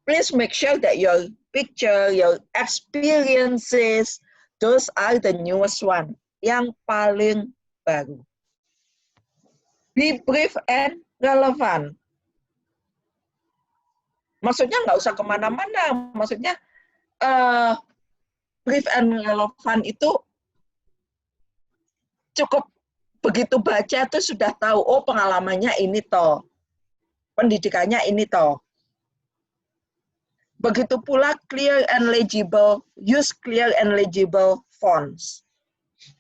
please make sure that your picture, your experiences, those are the newest one, yang paling baru. Be brief and relevant. Maksudnya nggak usah kemana-mana. Maksudnya brief and relevant itu cukup begitu baca tuh sudah tahu, oh pengalamannya ini toh, pendidikannya ini toh. Begitu pula clear and legible, use clear and legible fonts.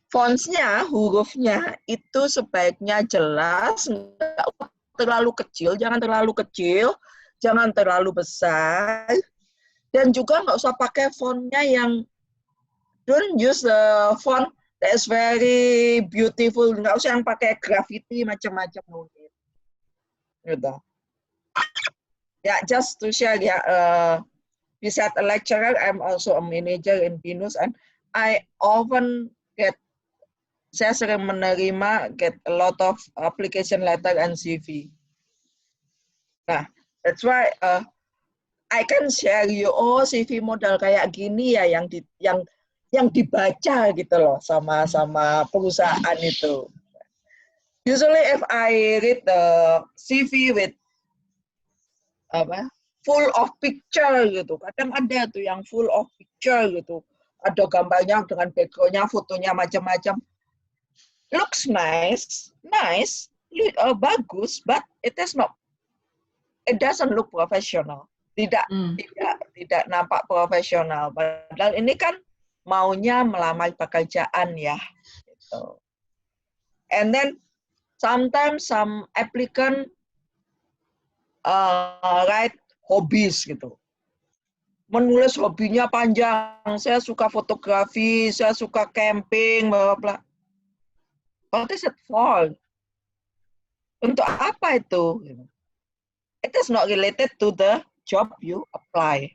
Fontsnya, hurufnya itu sebaiknya jelas, nggak terlalu kecil, jangan terlalu kecil, jangan terlalu besar, dan juga nggak usah pakai fontnya yang, don't use the font that is very beautiful, nggak usah yang pakai graffiti macam-macam mungkin. Gitu. Ya, just to share ya, besides a lecturer, I'm also a manager in BINUS, and I often saya sering menerima get a lot of application letter and CV. Nah, that's why I can share you, oh CV modal kayak gini ya yang dibaca gitu loh sama perusahaan itu. Usually if I read the CV with full of picture gitu, kadang ada tuh yang full of picture gitu, ada gambarnya dengan backgroundnya, fotonya macam-macam. Looks nice, bagus, but it doesn't look professional. Tidak nampak profesional. Padahal ini kan maunya melamar pekerjaan ya. Gitu. And then sometimes some applicant write hobbies gitu. Menulis hobinya panjang. Saya suka fotografi, saya suka camping, bla bla. What is it for? Untuk apa itu? It is not related to the job you apply.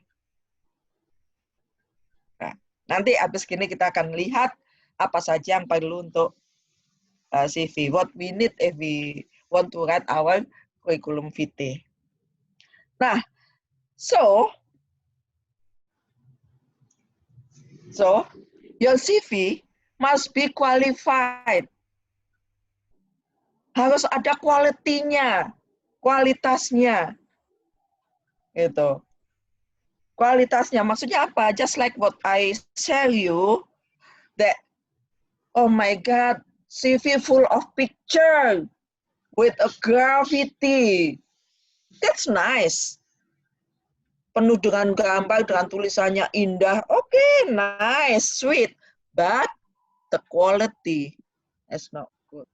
Nah, nanti habis gini kita akan lihat apa saja yang perlu untuk CV. What we need if we want to write our curriculum vitae. Nah, so your CV must be qualified. Harus ada kualitinya, kualitasnya. Gitu. Kualitasnya maksudnya apa? Just like what I share you that oh my god, CV full of picture with a graffiti. That's nice. Penuh dengan gambar, dengan tulisannya indah. Okay, nice, sweet. But the quality is not good.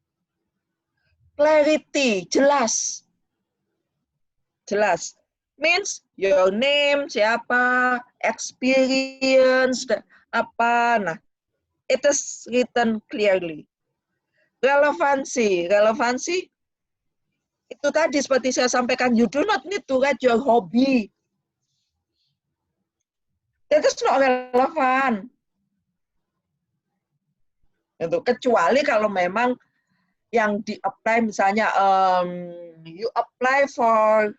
Clarity, jelas. Jelas. Means your name, siapa, experience, apa. Nah, it is written clearly. Relevansi itu tadi seperti saya sampaikan, you do not need to write your hobby. That is not relevant. Itu kecuali kalau memang yang di-apply misalnya you apply for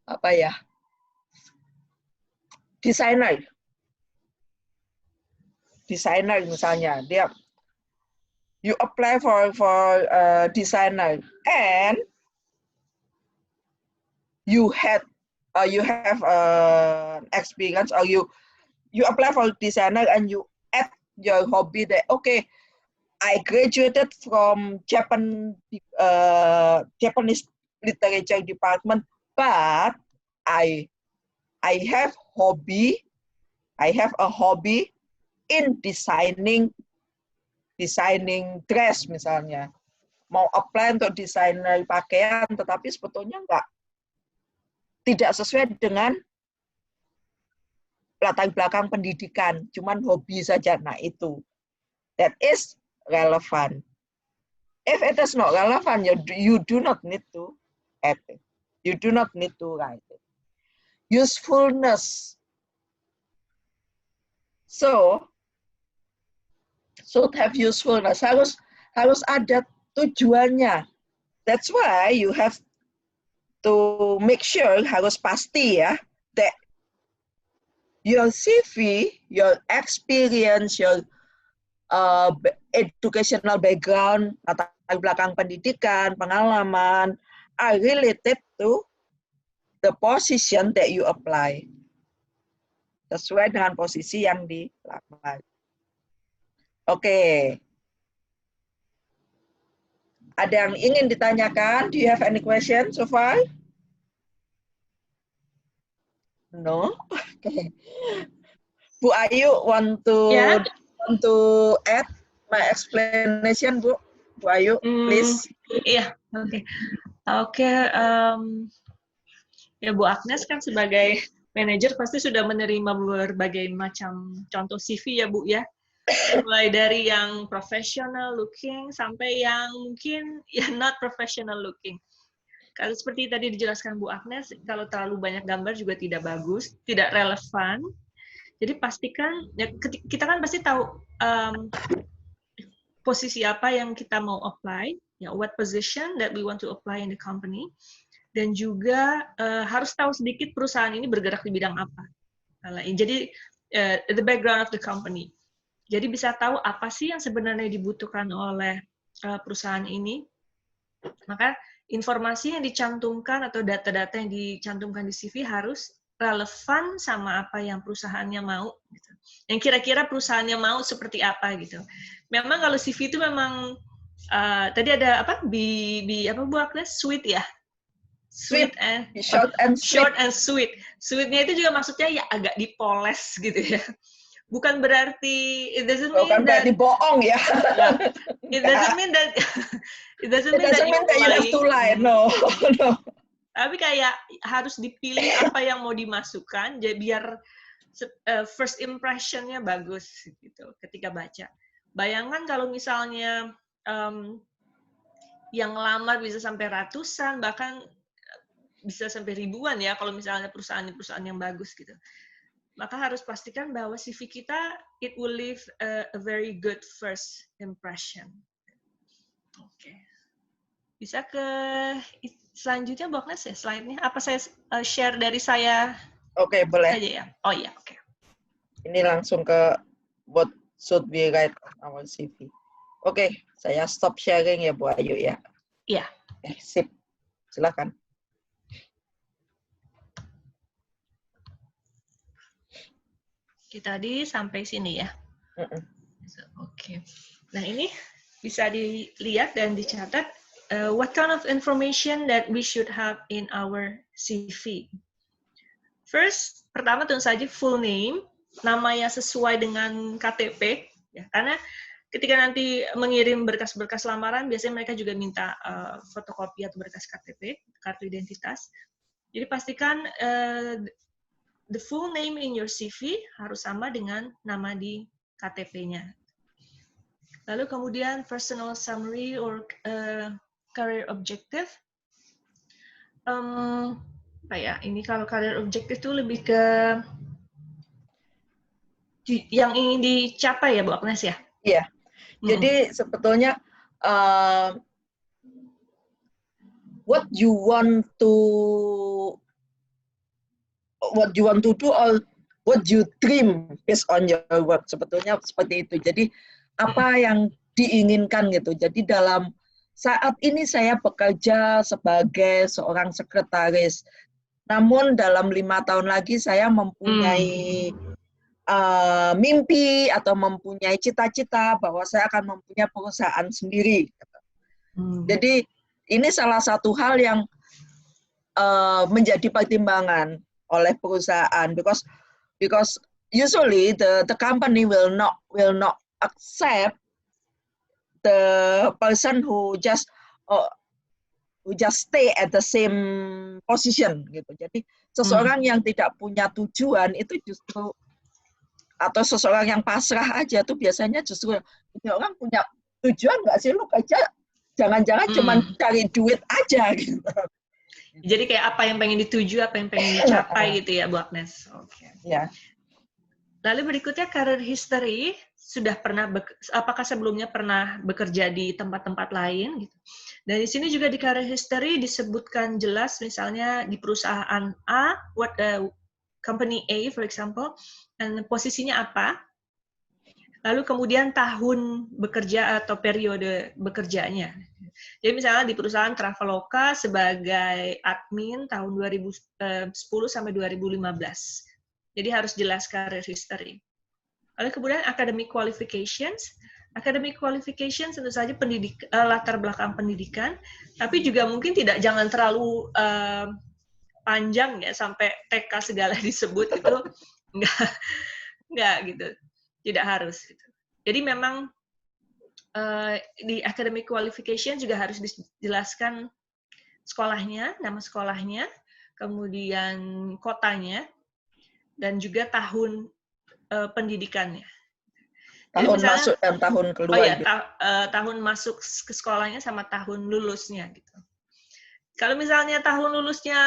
apa ya? Designer misalnya, dia you apply for designer and you have experience, or you apply for designer and you add your hobby that okay, I graduated from Japanese literature department, but I have a hobby in designing dress misalnya. Mau apply untuk desainer pakaian, tetapi sebetulnya tidak sesuai dengan latar belakang pendidikan, cuman hobi saja. Nah itu, that is relevant. If it is not relevant, you do not need to add it. You do not need to write it. Usefulness. So should have usefulness. Harus ada tujuannya. That's why you have to make sure harus pasti ya that your CV, your experience, your educational background, latar belakang pendidikan, pengalaman are related to the position that you apply. Sesuai dengan posisi yang dilamar. Oke. Ada yang ingin ditanyakan? Do you have any question so far? No? Okay. Bu Ayu want to add my explanation, Bu? Bu Ayu, please. Iya, oke. Ya Bu Agnes kan sebagai manajer pasti sudah menerima berbagai macam contoh CV ya Bu ya. Mulai dari yang professional looking sampai yang mungkin ya not professional looking. Kalau seperti tadi dijelaskan Bu Agnes, kalau terlalu banyak gambar juga tidak bagus, tidak relevan. Jadi pastikan, ya, kita kan pasti tahu posisi apa yang kita mau apply, ya, what position that we want to apply in the company, dan juga harus tahu sedikit perusahaan ini bergerak di bidang apa. Jadi the background of the company. Jadi bisa tahu apa sih yang sebenarnya dibutuhkan oleh perusahaan ini. Maka informasi yang dicantumkan atau data-data yang dicantumkan di CV harus relevan sama apa yang perusahaannya mau. Gitu. Yang kira-kira perusahaannya mau seperti apa gitu. Memang kalau CV itu memang tadi ada apa apa Bu Agnes? Sweet ya. Sweet and short and sweet. Short and sweet. Sweetnya itu juga maksudnya ya agak dipoles gitu ya. Bukan berarti it doesn't mean bukan that berarti bohong ya. It doesn't mean that it doesn't mean that you have to lie. No. No. Tapi kayak harus dipilih apa yang mau dimasukkan jadi biar first impression-nya bagus gitu ketika baca. Bayangkan kalau misalnya yang lamar bisa sampai ratusan bahkan bisa sampai ribuan ya kalau misalnya perusahaan yang bagus gitu. Maka harus pastikan bahwa CV kita it will leave a very good first impression. Oke. Bisa ke selanjutnya Bu Agnes ya slide-nya. Apa saya share dari saya? Oke, boleh. Aja ya. Oh iya, oke. Ini langsung ke what should we write on our CV. Oke, saya stop sharing ya Bu Ayu ya. Iya. Sip. Silakan. Kita tadi sampai sini ya. Oke. Nah ini bisa dilihat dan dicatat what kind of information that we should have in our CV. First, pertama tentu saja full name, nama yang sesuai dengan KTP. Ya, karena ketika nanti mengirim berkas-berkas lamaran, biasanya mereka juga minta fotokopi atau berkas KTP, kartu identitas. Jadi pastikan the full name in your CV harus sama dengan nama di KTP-nya. Lalu kemudian personal summary or career objective. Apa ya? Ini kalau career objective itu lebih ke yang ingin dicapai ya Bu Agnes ya? Iya. Jadi sebetulnya what you want to do or what you dream based on your work, sebetulnya seperti itu. Jadi apa yang diinginkan gitu. Jadi dalam saat ini saya bekerja sebagai seorang sekretaris, namun dalam 5 tahun lagi saya mempunyai mimpi atau mempunyai cita-cita bahwa saya akan mempunyai perusahaan sendiri. Jadi ini salah satu hal yang menjadi pertimbangan oleh perusahaan because usually the company will not accept the person who just stay at the same position gitu. Jadi seseorang yang tidak punya tujuan itu justru atau seseorang yang pasrah aja tuh biasanya justru ini orang punya tujuan nggak sih, lu kerja jangan-jangan cuma cari duit aja gitu. Jadi kayak apa yang pengen dituju, apa yang pengen dicapai gitu ya Bu Agnes. Oke. Ya. Lalu berikutnya career history, apakah sebelumnya pernah bekerja di tempat-tempat lain gitu. Dan di sini juga di career history disebutkan jelas misalnya di perusahaan A, company A for example, dan posisinya apa. Lalu kemudian tahun bekerja atau periode bekerjanya. Jadi misalnya di perusahaan Traveloka sebagai admin tahun 2010 sampai 2015. Jadi harus jelas career history. Lalu kemudian academic qualifications. Academic qualifications tentu saja latar belakang pendidikan, tapi juga mungkin jangan terlalu panjang ya sampai TK segala disebut itu enggak gitu. Tidak harus gitu. Jadi memang di academic qualification juga harus dijelaskan sekolahnya, nama sekolahnya, kemudian kotanya, dan juga tahun pendidikannya. Tahun misalnya, masuk dan tahun keluar. Oh ya, tahun masuk ke sekolahnya sama tahun lulusnya gitu. Kalau misalnya tahun lulusnya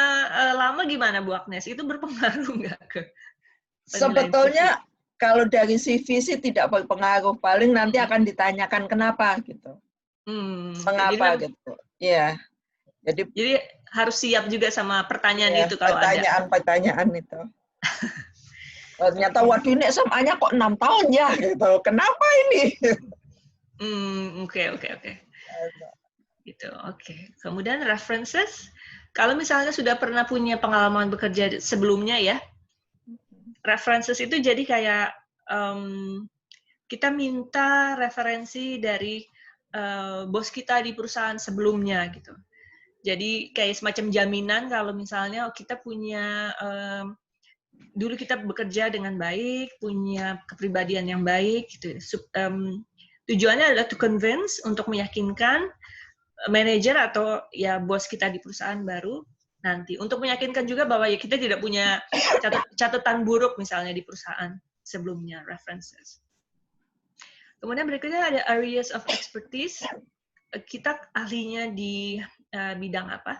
lama gimana Bu Agnes? Itu berpengaruh nggak ke penilaian Sebetulnya CV? kalau dari CV sih tidak berpengaruh. Paling nanti akan ditanyakan kenapa gitu. Mengapa jadi, gitu. Iya. Jadi harus siap juga sama pertanyaan iya, itu kalau ada. pertanyaan itu. Ternyata waduh ini SMA-nya kok 6 tahun ya gitu. Kenapa ini? Oke. Gitu. Oke. Kemudian references. Kalau misalnya sudah pernah punya pengalaman bekerja sebelumnya ya, references itu jadi kayak kita minta referensi dari bos kita di perusahaan sebelumnya gitu. Jadi kayak semacam jaminan kalau misalnya kita punya dulu kita bekerja dengan baik, punya kepribadian yang baik gitu. Tujuannya adalah to convince, untuk meyakinkan manajer atau ya bos kita di perusahaan baru nanti, untuk meyakinkan juga bahwa ya kita tidak punya catatan buruk misalnya di perusahaan sebelumnya, references. Kemudian berikutnya ada areas of expertise. Kita ahlinya di bidang apa?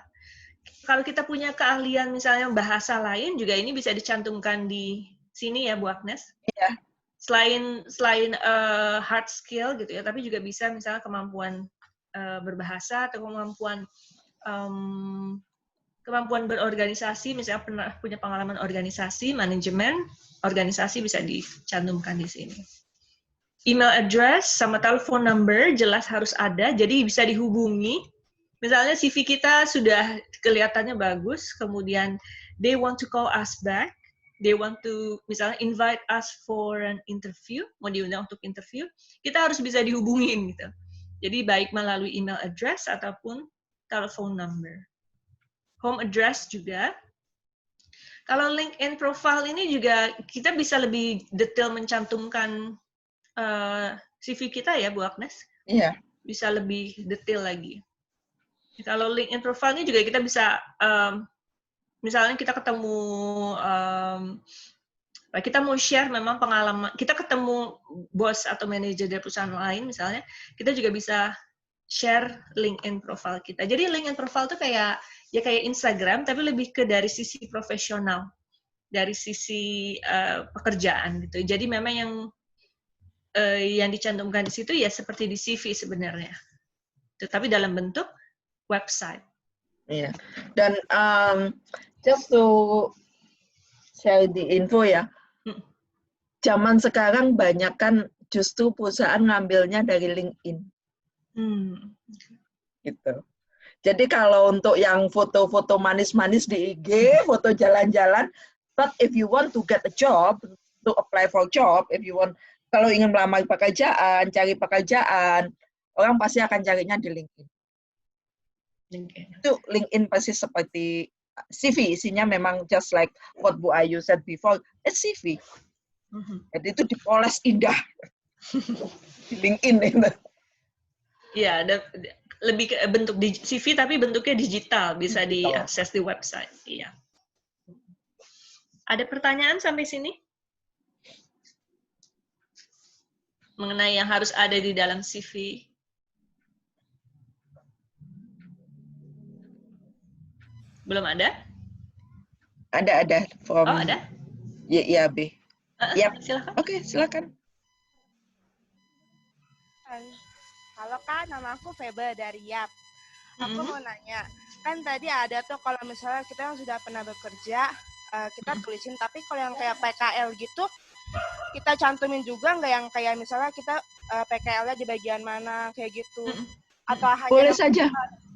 Kalau kita punya keahlian misalnya bahasa lain juga ini bisa dicantumkan di sini ya Bu Agnes. Iya. Selain hard skill gitu ya, tapi juga bisa misalnya kemampuan berbahasa atau kemampuan berorganisasi, misalnya pernah punya pengalaman organisasi, manajemen organisasi bisa dicantumkan di sini. Email address sama telepon number jelas harus ada, jadi bisa dihubungi. Misalnya CV kita sudah kelihatannya bagus, kemudian they want to call us back, they want to misalnya invite us for an interview, mau diundang untuk interview, kita harus bisa dihubungin gitu. Jadi baik melalui email address ataupun telepon number. Home address juga. Kalau LinkedIn profile ini juga kita bisa lebih detail mencantumkan CV kita ya, Bu Agnes? Iya. Bisa lebih detail lagi. Kalau LinkedIn profile ini juga kita bisa, misalnya kita ketemu, kita mau share memang pengalaman, kita ketemu bos atau manajer dari perusahaan lain misalnya, kita juga bisa share LinkedIn profile kita. Jadi LinkedIn profile itu kayak Instagram, tapi lebih ke dari sisi profesional, dari sisi pekerjaan gitu. Jadi memang yang dicantumkan di situ ya seperti di CV sebenarnya, tetapi dalam bentuk website. Iya. Dan just to share the info ya, zaman sekarang banyak kan justru perusahaan ngambilnya dari LinkedIn. Gitu. Jadi kalau untuk yang foto-foto manis-manis di IG, foto jalan-jalan, but if you want to get a job, to apply for job, kalau ingin melamar pekerjaan, cari pekerjaan, orang pasti akan carinya di LinkedIn. Itu LinkedIn pasti seperti CV, isinya memang just like what Bu Ayu said before, it's CV. Jadi itu dipoles indah di LinkedIn itu. Iya, lebih ke bentuk CV tapi bentuknya digital, bisa diakses di website. Iya. Ada pertanyaan sampai sini? Mengenai yang harus ada di dalam CV? Belum ada? Ada. Oh, ada? YIAB. Yap. Silakan. Oke, silakan. Halo Kak, nama aku Feba dari YAP. Aku mau nanya, kan tadi ada tuh kalau misalnya kita yang sudah pernah bekerja, kita tulisin, tapi kalau yang kayak PKL gitu, kita cantumin juga nggak yang kayak misalnya kita PKL-nya di bagian mana, kayak gitu? Atau hanya Boleh saja.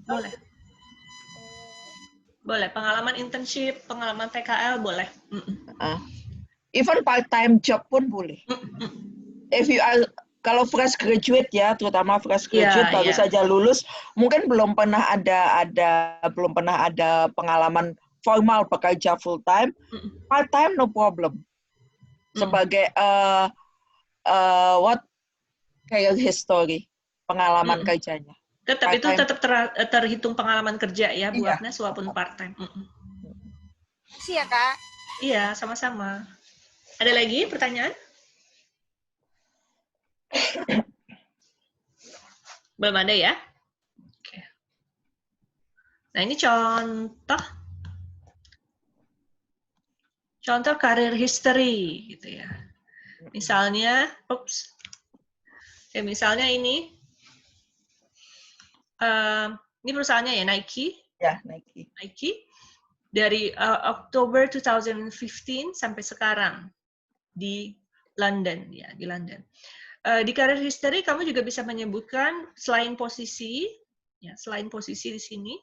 Boleh. Boleh, pengalaman internship, pengalaman PKL, boleh. Even part-time job pun boleh. If you are, kalau fresh graduate ya, terutama fresh graduate baru saja lulus, mungkin belum pernah ada pengalaman formal bekerja full time, part time no problem. Sebagai kayak history pengalaman kerjanya. Tetap itu tetap terhitung pengalaman kerja ya, Bu Agnes, walaupun part time. Iya Kak. Iya, sama-sama. Ada lagi pertanyaan? Belum ada ya? Oke. Nah, ini contoh karir history gitu ya. Misalnya, misalnya ini perusahaannya ya, Nike. Ya, Nike. Nike dari Oktober 2015 sampai sekarang di London ya, di London. Di career history kamu juga bisa menyebutkan selain posisi di sini,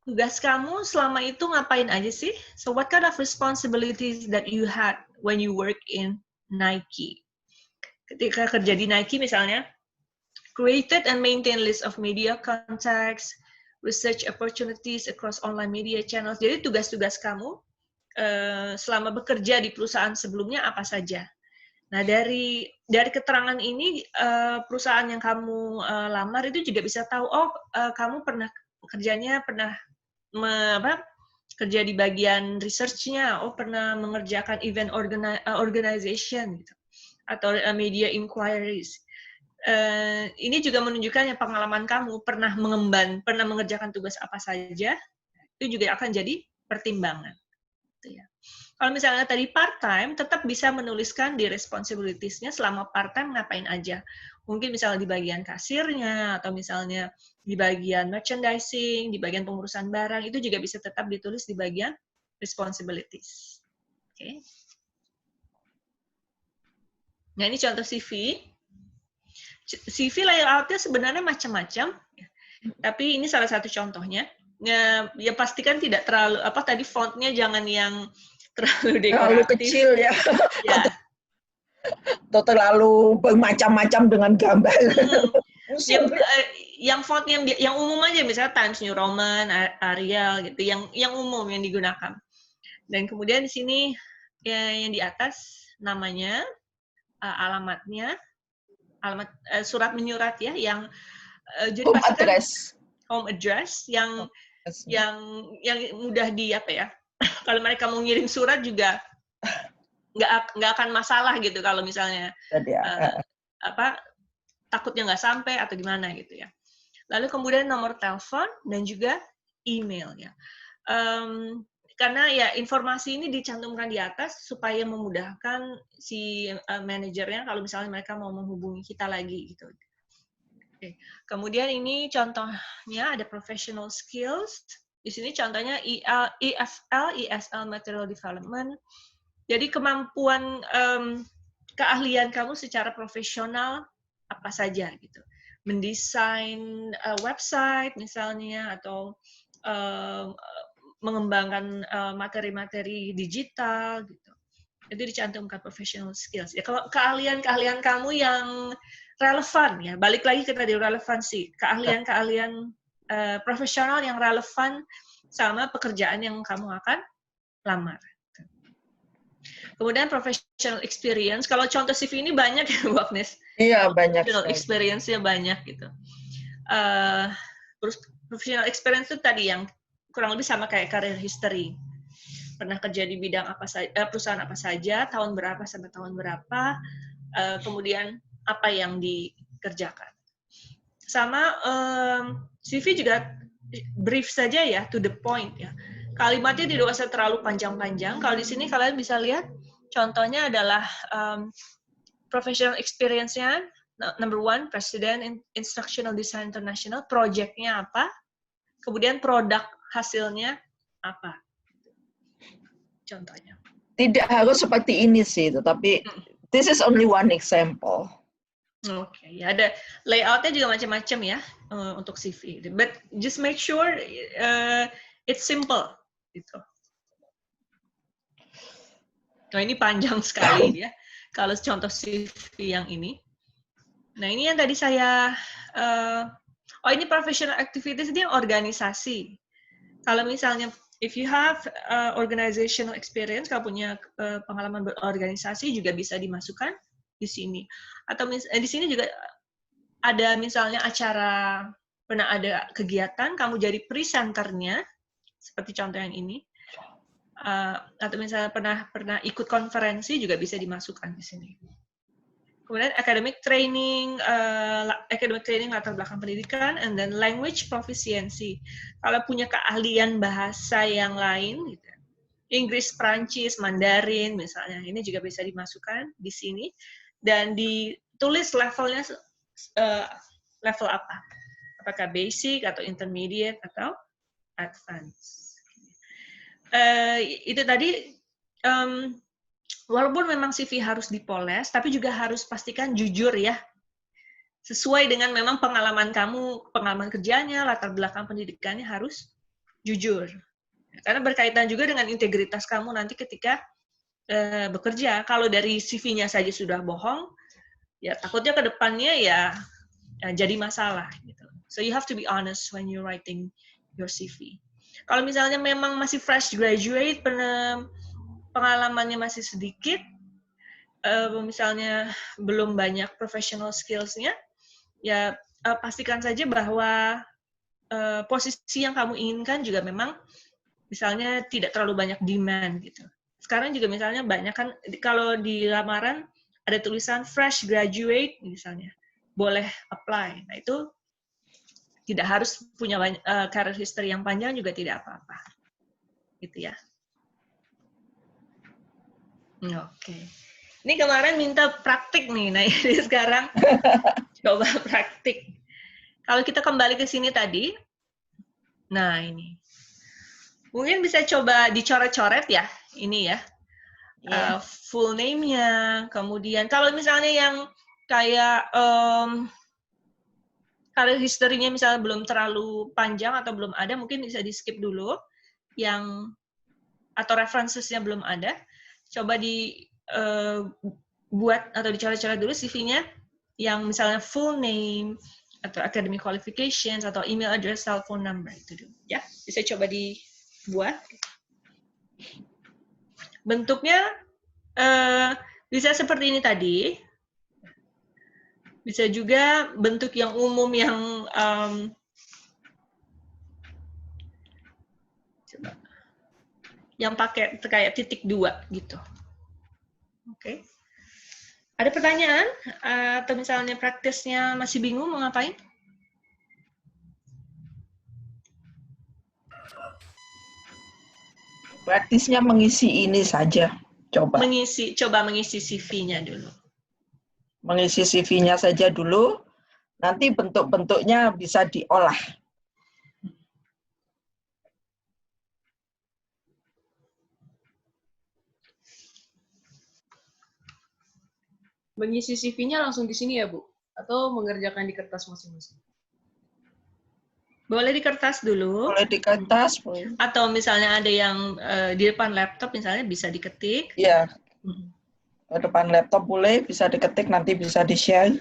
tugas kamu selama itu ngapain aja sih? So what kind of responsibilities that you had when you work in Nike? Ketika kerja di Nike misalnya, created and maintain list of media contacts, research opportunities across online media channels. Jadi tugas-tugas kamu selama bekerja di perusahaan sebelumnya apa saja? Nah, dari keterangan ini, perusahaan yang kamu lamar itu juga bisa tahu, kamu pernah kerja di bagian research-nya, pernah mengerjakan event organization, gitu, atau media inquiries. Ini juga menunjukkan yang pengalaman kamu pernah mengerjakan tugas apa saja, itu juga akan jadi pertimbangan. Gitu ya. Kalau misalnya tadi part-time, tetap bisa menuliskan di responsibilities-nya selama part-time ngapain aja. Mungkin misalnya di bagian kasirnya, atau misalnya di bagian merchandising, di bagian pengurusan barang, itu juga bisa tetap ditulis di bagian responsibilities. Oke. Nah, ini contoh CV. CV layout-nya sebenarnya macam-macam, tapi ini salah satu contohnya. Ya pastikan tidak terlalu, tadi font-nya jangan yang terlalu dekoratif. Terlalu kecil ya. Ya. Atau terlalu bermacam-macam dengan gambar. Yang font yang umum aja, misalnya Times New Roman, Arial gitu, yang umum yang digunakan. Dan kemudian di sini yang di atas namanya, alamatnya, surat menyurat ya, yang jadi pastikan home address yang mudah di kalau mereka mau ngirim surat juga nggak akan masalah gitu kalau misalnya takutnya nggak sampai atau gimana gitu ya. Lalu kemudian nomor telepon dan juga email ya. Karena ya informasi ini dicantumkan di atas supaya memudahkan si manajernya kalau misalnya mereka mau menghubungi kita lagi gitu. Oke. Kemudian ini contohnya ada professional skills. Di sini contohnya ESL Material Development. Jadi kemampuan keahlian kamu secara profesional apa saja gitu. Mendesain website misalnya, atau mengembangkan materi-materi digital gitu. Itu dicantumkan professional skills. Ya, kalau keahlian kamu yang relevan ya, balik lagi ke tadi relevansi, keahlian profesional yang relevan sama pekerjaan yang kamu akan lamar. Kemudian professional experience, kalau contoh CV ini banyak ya, Bu Agnes. Iya, banyak. Professional experience-nya banyak gitu. Terus professional experience itu tadi yang kurang lebih sama kayak career history. Pernah kerja di bidang apa saja, perusahaan apa saja, tahun berapa sampai tahun berapa, kemudian apa yang dikerjakan. Sama CV juga brief saja ya, to the point ya. Kalimatnya tidak usah terlalu panjang-panjang. Kalau di sini kalian bisa lihat contohnya adalah professional experience-nya, number 1, President Instructional Design International, project-nya apa, kemudian produk hasilnya apa. Contohnya. Tidak harus seperti ini sih, tetapi this is only one example. Oke, ya ada layoutnya juga macam-macam ya untuk CV. But just make sure it's simple gitu. Nah ini panjang sekali ya. Kalau contoh CV yang ini. Nah ini yang tadi saya, ini professional activities, ini organisasi. Kalau misalnya if you have organizational experience, kalau punya pengalaman berorganisasi juga bisa dimasukkan di sini. Atau di sini juga ada misalnya acara, pernah ada kegiatan, kamu jadi presenternya, seperti contoh yang ini. Atau misalnya pernah ikut konferensi juga bisa dimasukkan di sini. Kemudian academic training latar belakang pendidikan, and then language proficiency. Kalau punya keahlian bahasa yang lain, gitu. Inggris, Prancis, Mandarin misalnya, ini juga bisa dimasukkan di sini dan ditulis levelnya level apa? Apakah basic atau intermediate atau advance? Itu tadi. Walaupun memang CV harus dipoles, tapi juga harus pastikan jujur ya. Sesuai dengan memang pengalaman kamu, pengalaman kerjanya, latar belakang pendidikannya harus jujur. Karena berkaitan juga dengan integritas kamu nanti ketika bekerja. Kalau dari CV-nya saja sudah bohong, ya takutnya ke depannya ya jadi masalah. Gitu. So you have to be honest when you're writing your CV. Kalau misalnya memang masih fresh graduate, pengalamannya masih sedikit, misalnya belum banyak professional skills-nya, ya pastikan saja bahwa posisi yang kamu inginkan juga memang misalnya tidak terlalu banyak demand gitu. Sekarang juga misalnya banyak kan kalau di lamaran ada tulisan fresh graduate misalnya, boleh apply. Nah itu tidak harus punya career history yang panjang juga tidak apa-apa. Gitu ya. Oke. Ini kemarin minta praktik nih, nah ini sekarang coba praktik. Kalau kita kembali ke sini tadi, nah ini. Mungkin bisa coba dicoret-coret ya, ini ya. Full name-nya, kemudian kalau misalnya yang kayak career history-nya misalnya belum terlalu panjang atau belum ada, mungkin bisa di-skip dulu, atau references-nya belum ada, coba buat atau dicoret-coret dulu CV-nya, yang misalnya full name, atau academic qualifications, atau email address, cell phone number, itu dulu. Ya, bisa coba dibuat. Bentuknya bisa seperti ini tadi. Bisa juga bentuk yang umum yang coba, yang pakai kayak titik 2 gitu. Oke. Ada pertanyaan atau misalnya praktisnya masih bingung mau ngapain? Praktisnya mengisi ini saja. Coba mengisi CV-nya dulu. Mengisi CV-nya saja dulu, nanti bentuk-bentuknya bisa diolah. Mengisi CV-nya langsung di sini ya, Bu? Atau mengerjakan di kertas masing-masing? Boleh di kertas dulu. Boleh di kertas. Boleh. Atau misalnya ada yang di depan laptop misalnya bisa diketik. Iya. Di depan laptop boleh, bisa diketik, nanti bisa di-share.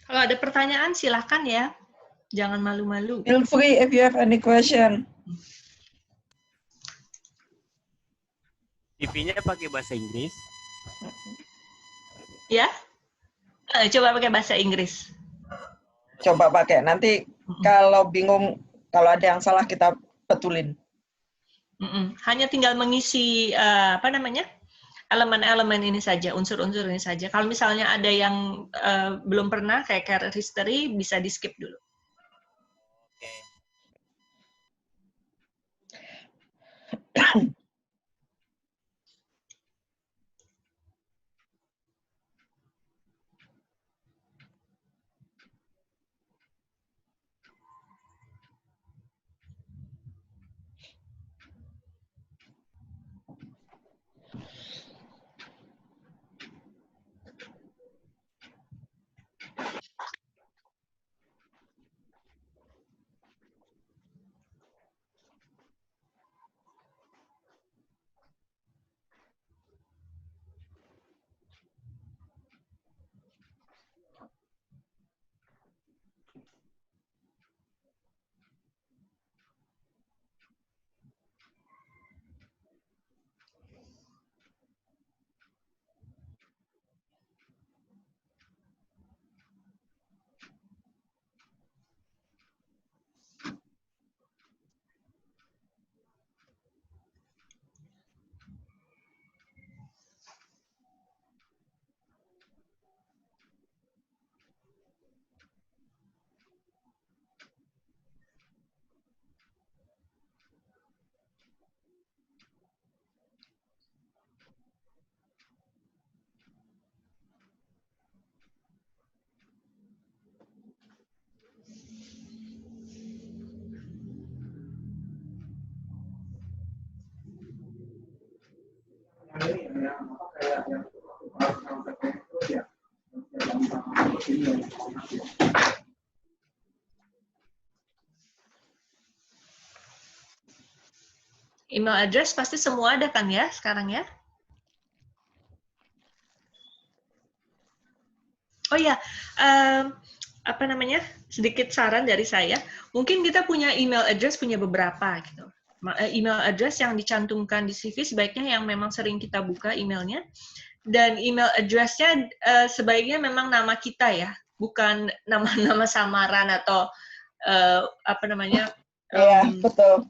Kalau ada pertanyaan silahkan ya. Jangan malu-malu. Feel free if you have any question. CV-nya pakai bahasa Inggris? Ya? Coba pakai bahasa Inggris. Coba pakai. Nanti kalau bingung, kalau ada yang salah kita betulin. Hanya tinggal mengisi apa namanya elemen-elemen ini saja, unsur-unsur ini saja. Kalau misalnya ada yang belum pernah kayak career history, bisa di skip dulu. Email address pasti semua ada kan ya sekarang ya? Oh ya, apa namanya? Sedikit saran dari saya. Mungkin kita punya email address punya beberapa gitu. Email address yang dicantumkan di CV sebaiknya yang memang sering kita buka emailnya. Dan email address-nya sebaiknya memang nama kita ya, bukan nama-nama samaran atau apa namanya? Iya, betul.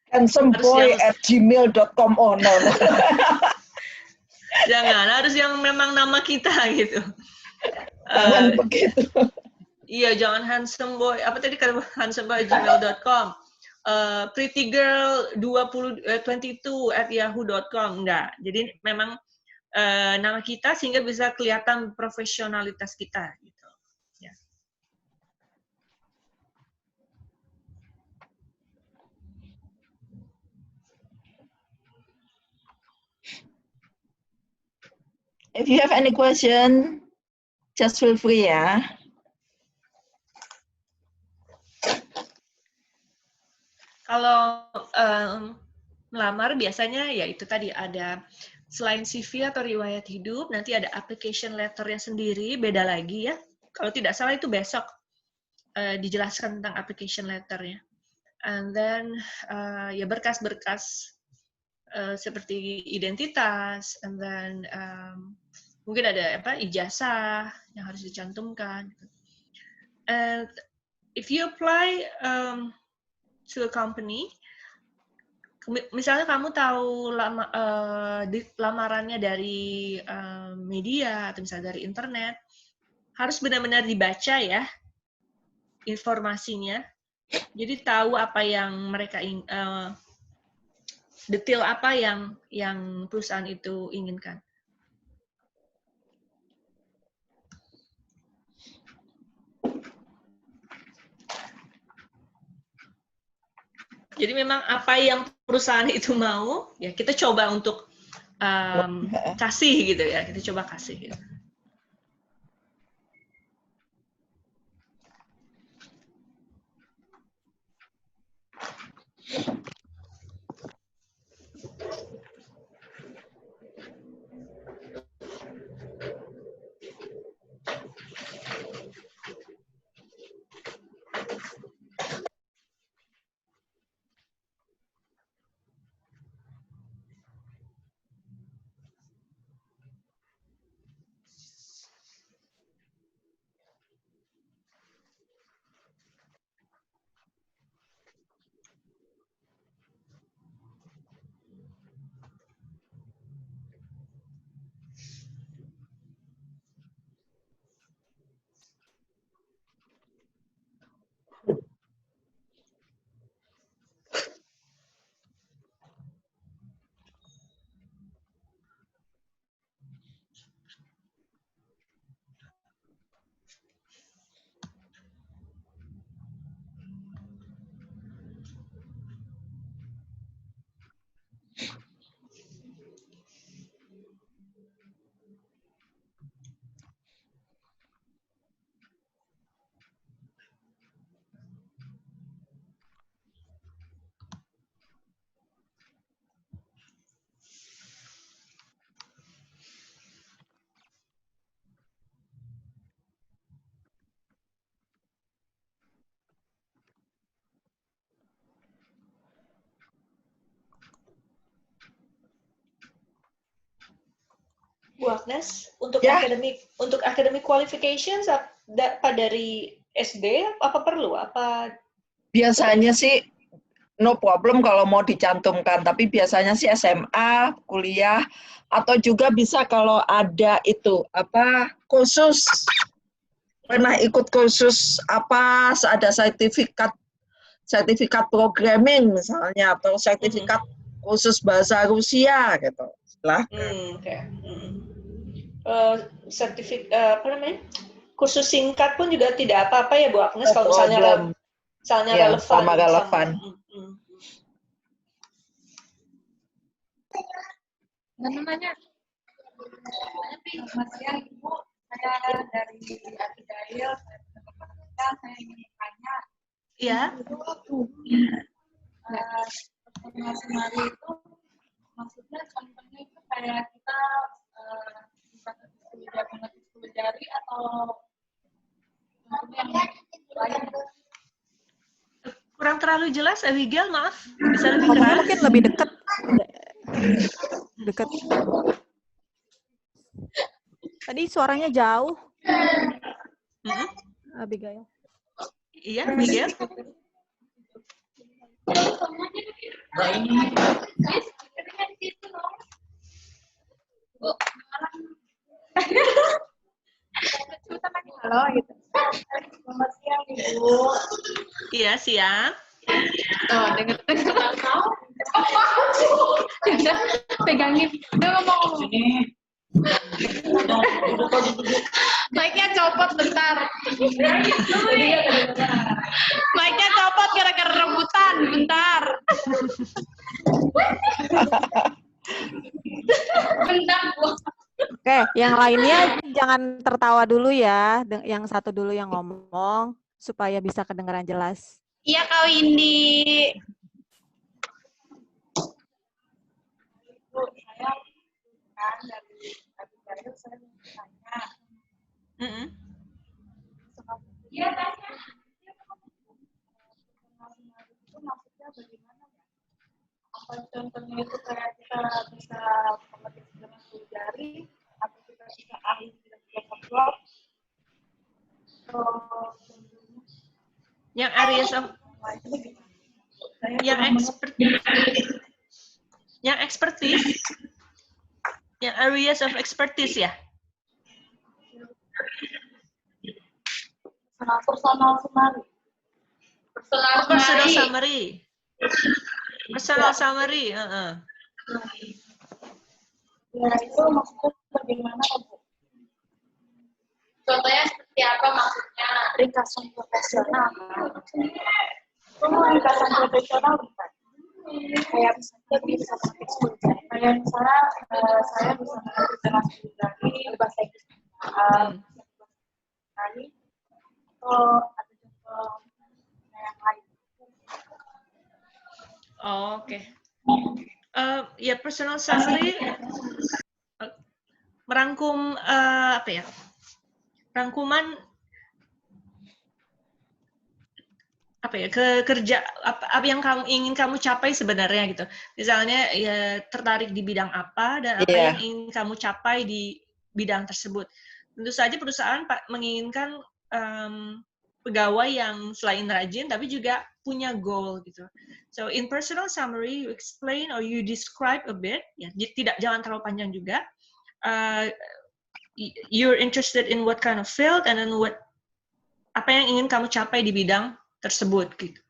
handsomeboy@gmail.com. Oh no. Jangan, harus yang memang nama kita gitu. Jangan begitu. Iya, jangan handsome boy. Apa tadi kata handsomeboy@gmail.com. Prettygirl22@yahoo.com. Enggak. Jadi memang nama kita sehingga bisa kelihatan profesionalitas kita gitu. Ya. If you have any question, just feel free ya. Kalau melamar biasanya ya itu tadi ada selain CV atau riwayat hidup, nanti ada application letternya sendiri, beda lagi ya. Kalau tidak salah itu besok dijelaskan tentang application letternya. And then ya berkas-berkas seperti identitas, and then mungkin ada apa ijazah yang harus dicantumkan. And if you apply to a company, misalnya kamu tahu lamarannya dari media atau misalnya dari internet, harus benar-benar dibaca ya informasinya. Jadi tahu apa yang mereka detail apa yang perusahaan itu inginkan. Jadi memang apa yang perusahaan itu mau, ya kita coba untuk kasih gitu ya, kita coba kasih. Gitu. Bu Agnes, untuk Ya. academic qualifications apa dari SD apa perlu? Apa Biasanya sih no problem kalau mau dicantumkan, tapi biasanya sih SMA, kuliah, atau juga bisa kalau ada itu kursus. Pernah ikut kursus ada sertifikat programming misalnya, atau sertifikat khusus bahasa Rusia gitu. Sertifikat apa namanya? Kursus singkat pun juga tidak apa-apa ya Bu Agnes, kalau misalnya ya, relevan. Sama relevan. Nanya, tapi Mas Ibu, saya dari Abigail, saya ingin tanya. Iya. Semari itu, maksudnya contohnya itu kayak kita bisa mengetik 10 jari atau yang lain. Kurang terlalu jelas, Abigail, maaf. Bisa lebih keras? Mungkin lebih dekat. Dekat. Tadi suaranya jauh. Abigail. Iya, Abigail. Halo, gitu. Selamat siang, Ibu. Iya, siang. Dengar tahu. Ya, pegangin. Udah ngomong. Mic-nya copot bentar. Mic-nya copot gara-gara rebutan bentar. Bentar, Bu. Oke, yang lainnya jangan tertawa dulu ya. Yang satu dulu yang ngomong supaya bisa kedengaran jelas. Iya, Kak Windy. Bu, saya kan dari Abigail, saya mau tanya. Iya, tanya. Itu maksudnya bagaimana ya? Apa contohnya itu kayak kita bisa mengetik dengan 10 jari, atau kita bisa ahli dengan 3 blok? Yang areas of yang areas of expertise ya. Personal summary. Personal summary. Ya, itu maksudnya bagaimana, Bu? Contohnya seperti apa maksudnya? Ringkasan profesional. Ringkasan profesional bukan? Kayak misalnya bisa mengetik 10 jari. Kayak misalnya saya bisa mengetik dengan 10 jari bahasa Inggris. Atau ada contoh yang lain. Oke. Ya, personal summary merangkum rangkuman kerja apa yang ingin kamu capai sebenarnya gitu. Misalnya ya tertarik di bidang apa dan apa yang ingin kamu capai di bidang tersebut. Tentu saja perusahaan menginginkan pegawai yang selain rajin tapi juga punya goal gitu. So in personal summary you explain or you describe a bit, ya jangan terlalu panjang juga. You're interested in what kind of field and then apa yang ingin kamu capai di bidang tersebut gitu.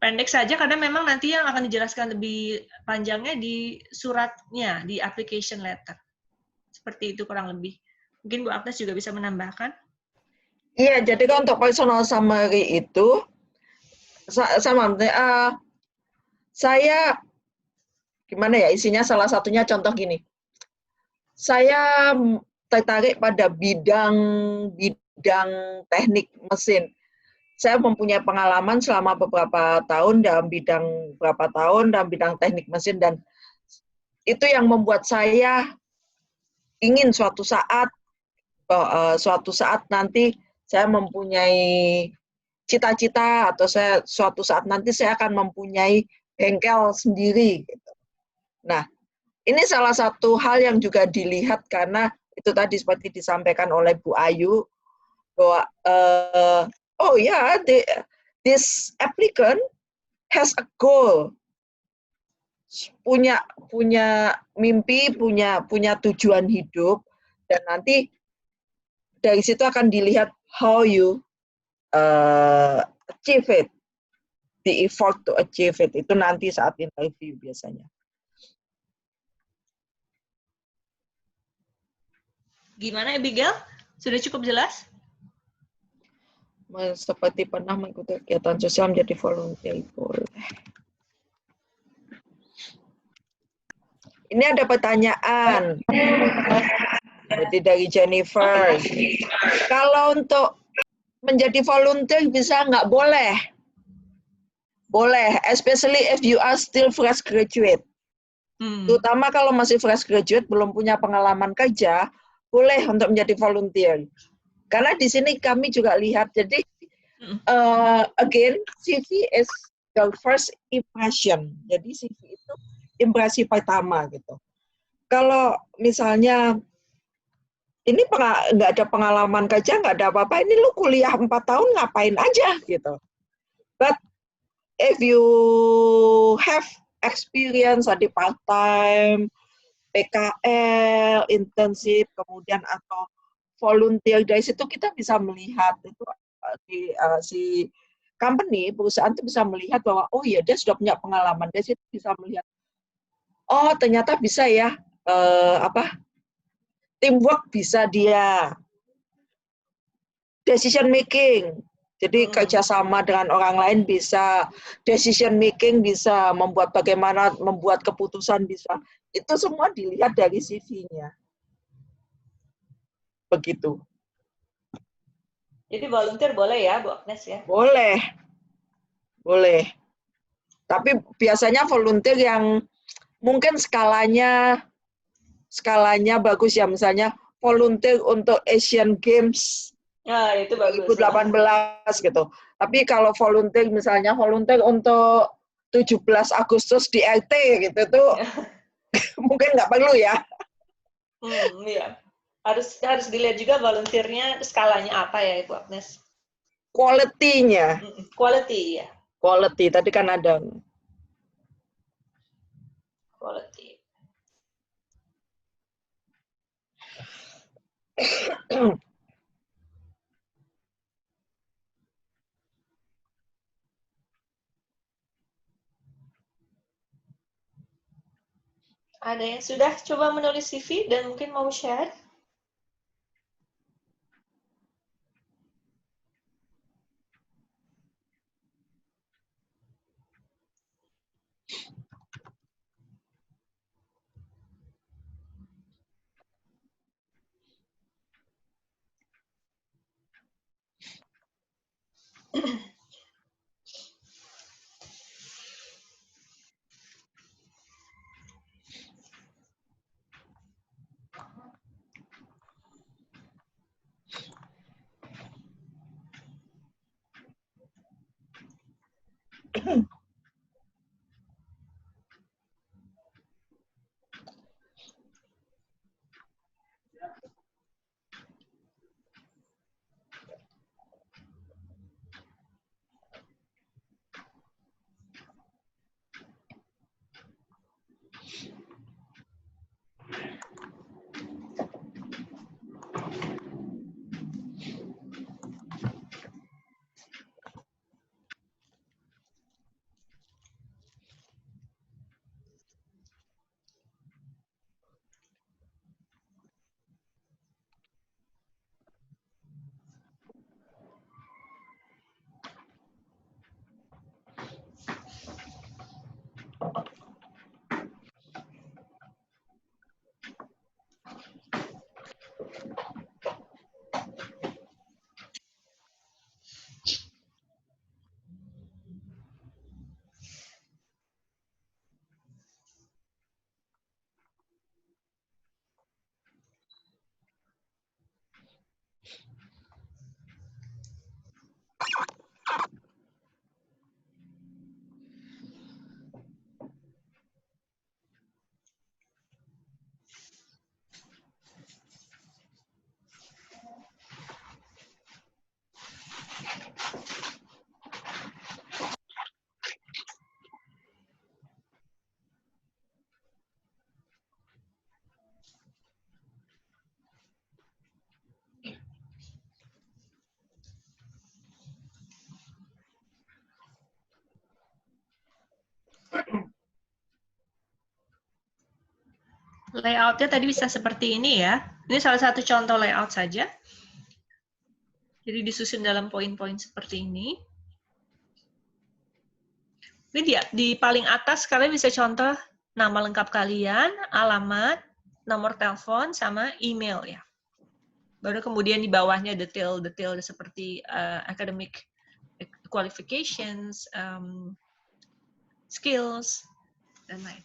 Pendek saja karena memang nanti yang akan dijelaskan lebih panjangnya di suratnya, di application letter. Seperti itu kurang lebih. Mungkin Bu Agnes juga bisa menambahkan. Iya, jadi kan untuk personal summary itu saya gimana ya isinya, salah satunya contoh gini. Saya tertarik pada bidang teknik mesin. Saya mempunyai pengalaman selama beberapa tahun dalam bidang teknik mesin, dan itu yang membuat saya ingin suatu saat nanti saya mempunyai cita-cita atau suatu saat nanti saya akan mempunyai bengkel sendiri. Gitu. Nah, Ini salah satu hal yang juga dilihat karena itu tadi seperti disampaikan oleh Bu Ayu bahwa oh ya, this applicant has a goal, punya mimpi, punya tujuan hidup, dan nanti dari situ akan dilihat how you achieve it, the effort to achieve it, itu nanti saat interview biasanya. Gimana Abigail? Sudah cukup jelas? Seperti pernah mengikuti kegiatan sosial menjadi volunteer, boleh. Ini ada pertanyaan. Jadi dari Jennifer. Kalau untuk menjadi volunteer bisa nggak? Boleh. Boleh, especially if you are still fresh graduate. Terutama kalau masih fresh graduate, belum punya pengalaman kerja, boleh untuk menjadi volunteer. Karena di sini kami juga lihat, jadi again, CV is the first impression. Jadi CV itu impresi pertama gitu. Kalau misalnya ini nggak ada pengalaman kerja, nggak ada apa-apa, ini lu kuliah 4 tahun ngapain aja gitu. But if you have experience di part-time, PKL, intensif, kemudian atau volunteer, dari situ kita bisa melihat itu si company, perusahaan itu bisa melihat bahwa oh ya dia sudah punya pengalaman, dari situ bisa melihat oh ternyata bisa ya teamwork bisa dia, decision making, jadi kerjasama dengan orang lain bisa, decision making bisa, bagaimana membuat keputusan bisa, itu semua dilihat dari CV-nya. Begitu. Jadi volunteer boleh ya, Bu Agnes ya? Boleh. Boleh. Tapi biasanya volunteer yang mungkin skalanya bagus ya, misalnya volunteer untuk Asian Games itu bagus. 2018 gitu. Tapi kalau volunteer misalnya volunteer untuk 17 Agustus di LT gitu tuh mungkin nggak perlu ya. Iya. Harus dilihat juga volunteernya skalanya apa ya Ibu Agnes? Quality-nya. Quality ya. Quality tadi kan ada. Quality. Ada yang sudah coba menulis CV dan mungkin mau share? Layoutnya tadi bisa seperti ini ya. Ini salah satu contoh layout saja. Jadi disusun dalam poin-poin seperti ini. Ini dia, di paling atas kalian bisa contoh nama lengkap kalian, alamat, nomor telepon, sama email ya. Baru kemudian di bawahnya detail-detail seperti academic qualifications, skills, dan lain.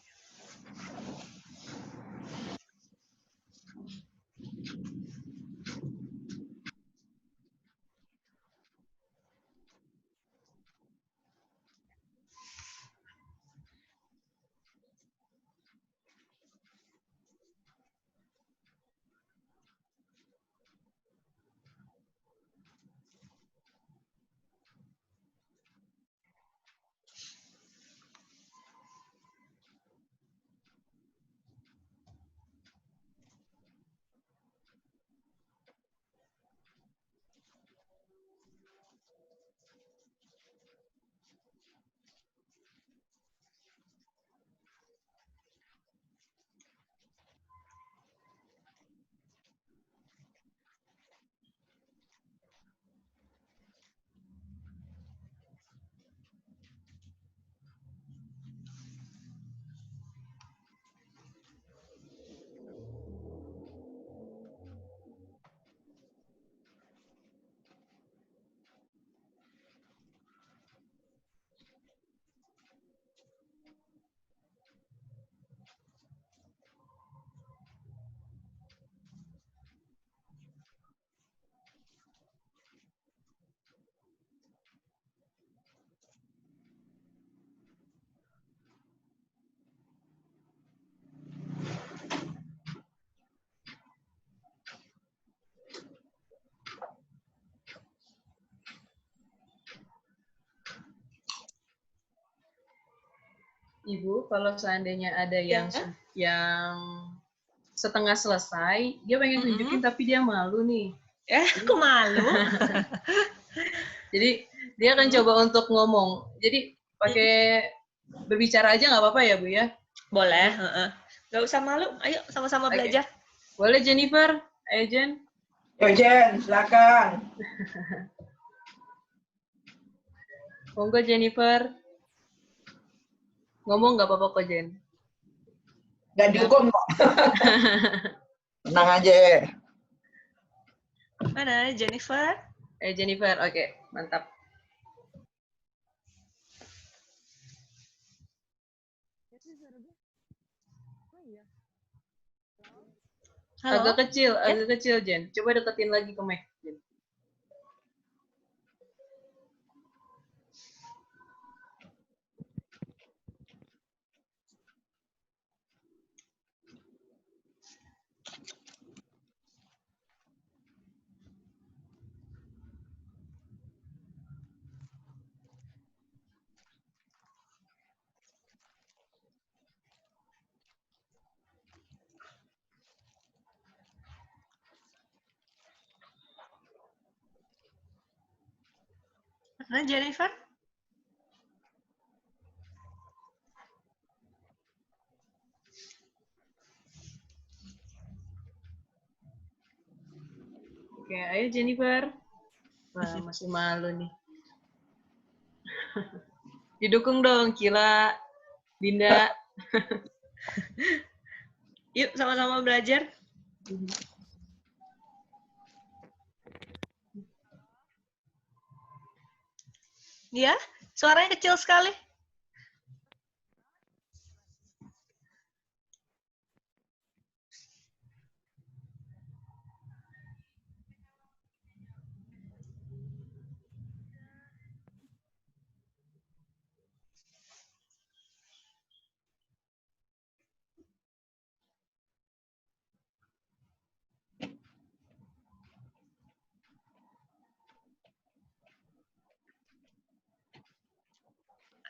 Ibu, kalau seandainya ada yang setengah selesai, dia pengen tunjukin tapi dia malu nih. Aku malu. Jadi dia akan coba untuk ngomong. Jadi pakai berbicara aja nggak apa-apa ya Bu ya? Boleh. Nggak usah malu. Ayo sama-sama belajar. Boleh Jennifer? Ayo Jen. Yo Jen, silakan. Monggo Jennifer. Ngomong nggak apa-apa kok Jen. Nggak dihukum kok. Tenang aja. Mana Jennifer? Jennifer, oke, mantap. Halo? Agak kecil Jen. Coba deketin lagi ke mic. Jen. Mana Jennifer? Oke, ayo Jennifer. Wah, masih malu nih. Didukung dong, Kila, Dinda. Yuk sama-sama belajar. Ya, suaranya kecil sekali.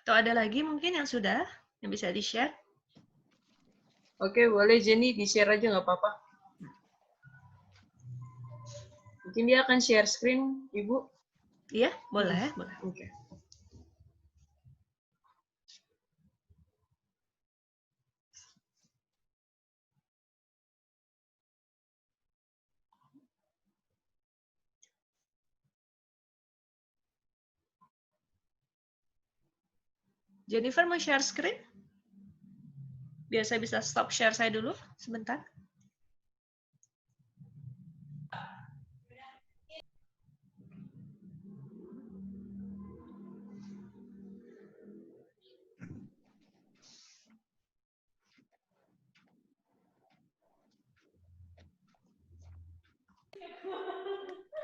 Atau ada lagi mungkin yang sudah, yang bisa di-share? Oke, boleh Jenny di-share aja nggak apa-apa. Mungkin dia akan share screen, Ibu. Iya, boleh. Oke. Jennifer mau share screen? Biar saya bisa stop share saya dulu sebentar.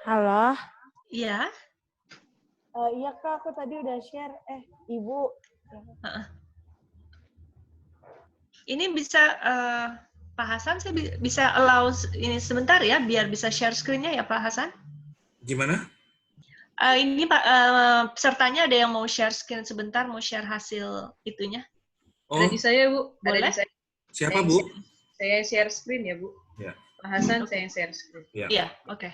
Halo. Iya. Iya Kak, aku tadi udah share. Ibu. Ini bisa Pak Hasan, saya bisa allow ini sebentar ya, biar bisa share screen-nya ya Pak Hasan. Gimana? Ini Pak pesertanya ada yang mau share screen sebentar, mau share hasil itunya. Oh, Ada di saya, Bu. Ada Boleh? di saya. siapa Bu? Saya share screen ya, Bu. Ya. Pak Hasan, saya share screen. Ya. Iya, oke.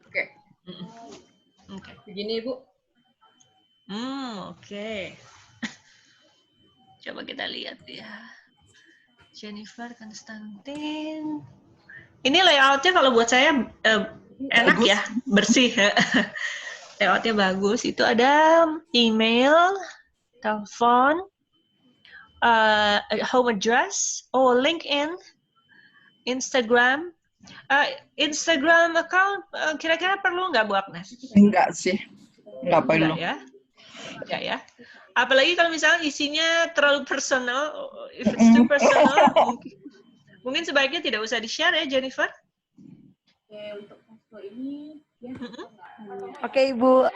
Oke. Oke. Begini, Bu. Oke. Coba kita lihat ya. Jennifer Konstantin. Ini layoutnya kalau buat saya enak Bagus. ya, bersih. Layoutnya bagus. Itu ada email, telepon, home address, LinkedIn, Instagram. Instagram account kira-kira perlu nggak Bu Agnes? Enggak sih. Enggak perlu. Enggak ya? Enggak ya? Apalagi kalau misalnya isinya terlalu personal, if it's too personal, mungkin sebaiknya tidak usah di-share ya, Jennifer? Untuk foto ini, ya. Oke, Ibu.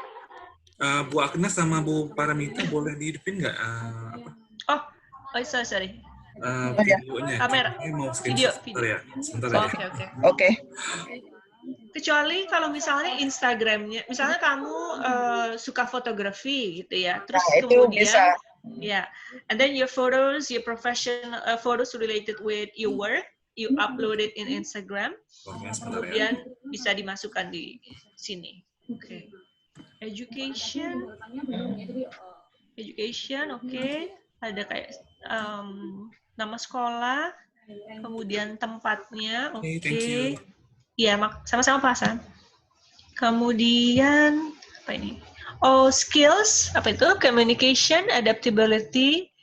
Bu Agnes sama Bu Paramita boleh dihidupin nggak? Oh, sorry. Videonya. Kamera. Saya mau Video. screenshot sebentar ya. Sebentar ya. Oke. Oke. Kecuali kalau misalnya Instagramnya, misalnya kamu suka fotografi gitu ya, terus Nah, itu kemudian bisa. ya, and then your photos, your professional photos related with your work, you upload it in Instagram, Oke, sebentar ya. kemudian bisa dimasukkan di sini. Oke. Education, oke. Ada kayak nama sekolah, kemudian tempatnya, oke. Oke, thank you. Iya, sama-sama Pak Hasan. Kemudian apa ini? Oh, skills, apa itu? Communication, adaptability,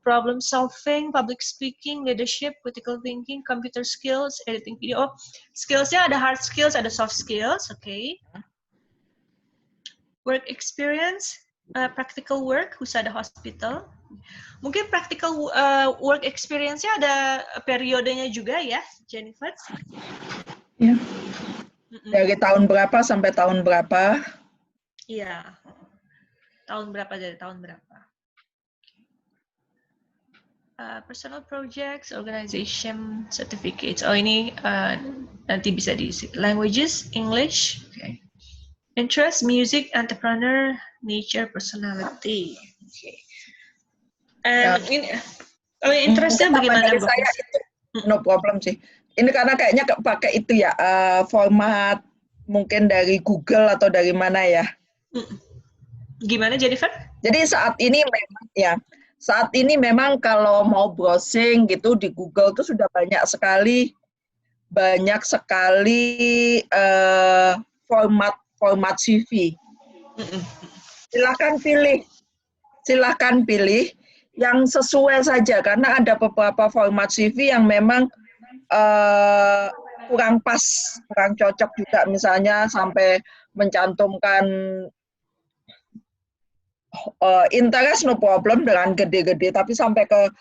problem solving, public speaking, leadership, critical thinking, computer skills, editing video. Oh, skills-nya ada hard skills, ada soft skills, oke. Work experience, practical work, who's ada hospital. Mungkin practical work experience-nya ada periodenya juga ya, Jennifer? Ya. Dari tahun berapa sampai tahun berapa? Iya. Tahun berapa dari tahun berapa? Personal projects, organization, certificates. Oh, ini nanti bisa diisi. Languages, English. Okay. Interest, music, entrepreneur, nature, personality. Okay. Ini, kalau interestnya bagaimana? Dari saya itu no problem sih. Ini karena kayaknya pakai itu ya, format mungkin dari Google atau dari mana ya. Gimana Jennifer? Jadi saat ini memang kalau mau browsing gitu di Google itu sudah banyak sekali format CV. Silakan pilih yang sesuai saja karena ada beberapa format CV yang memang kurang pas, kurang cocok juga, misalnya sampai mencantumkan interest no problem dengan gede-gede, tapi sampai ke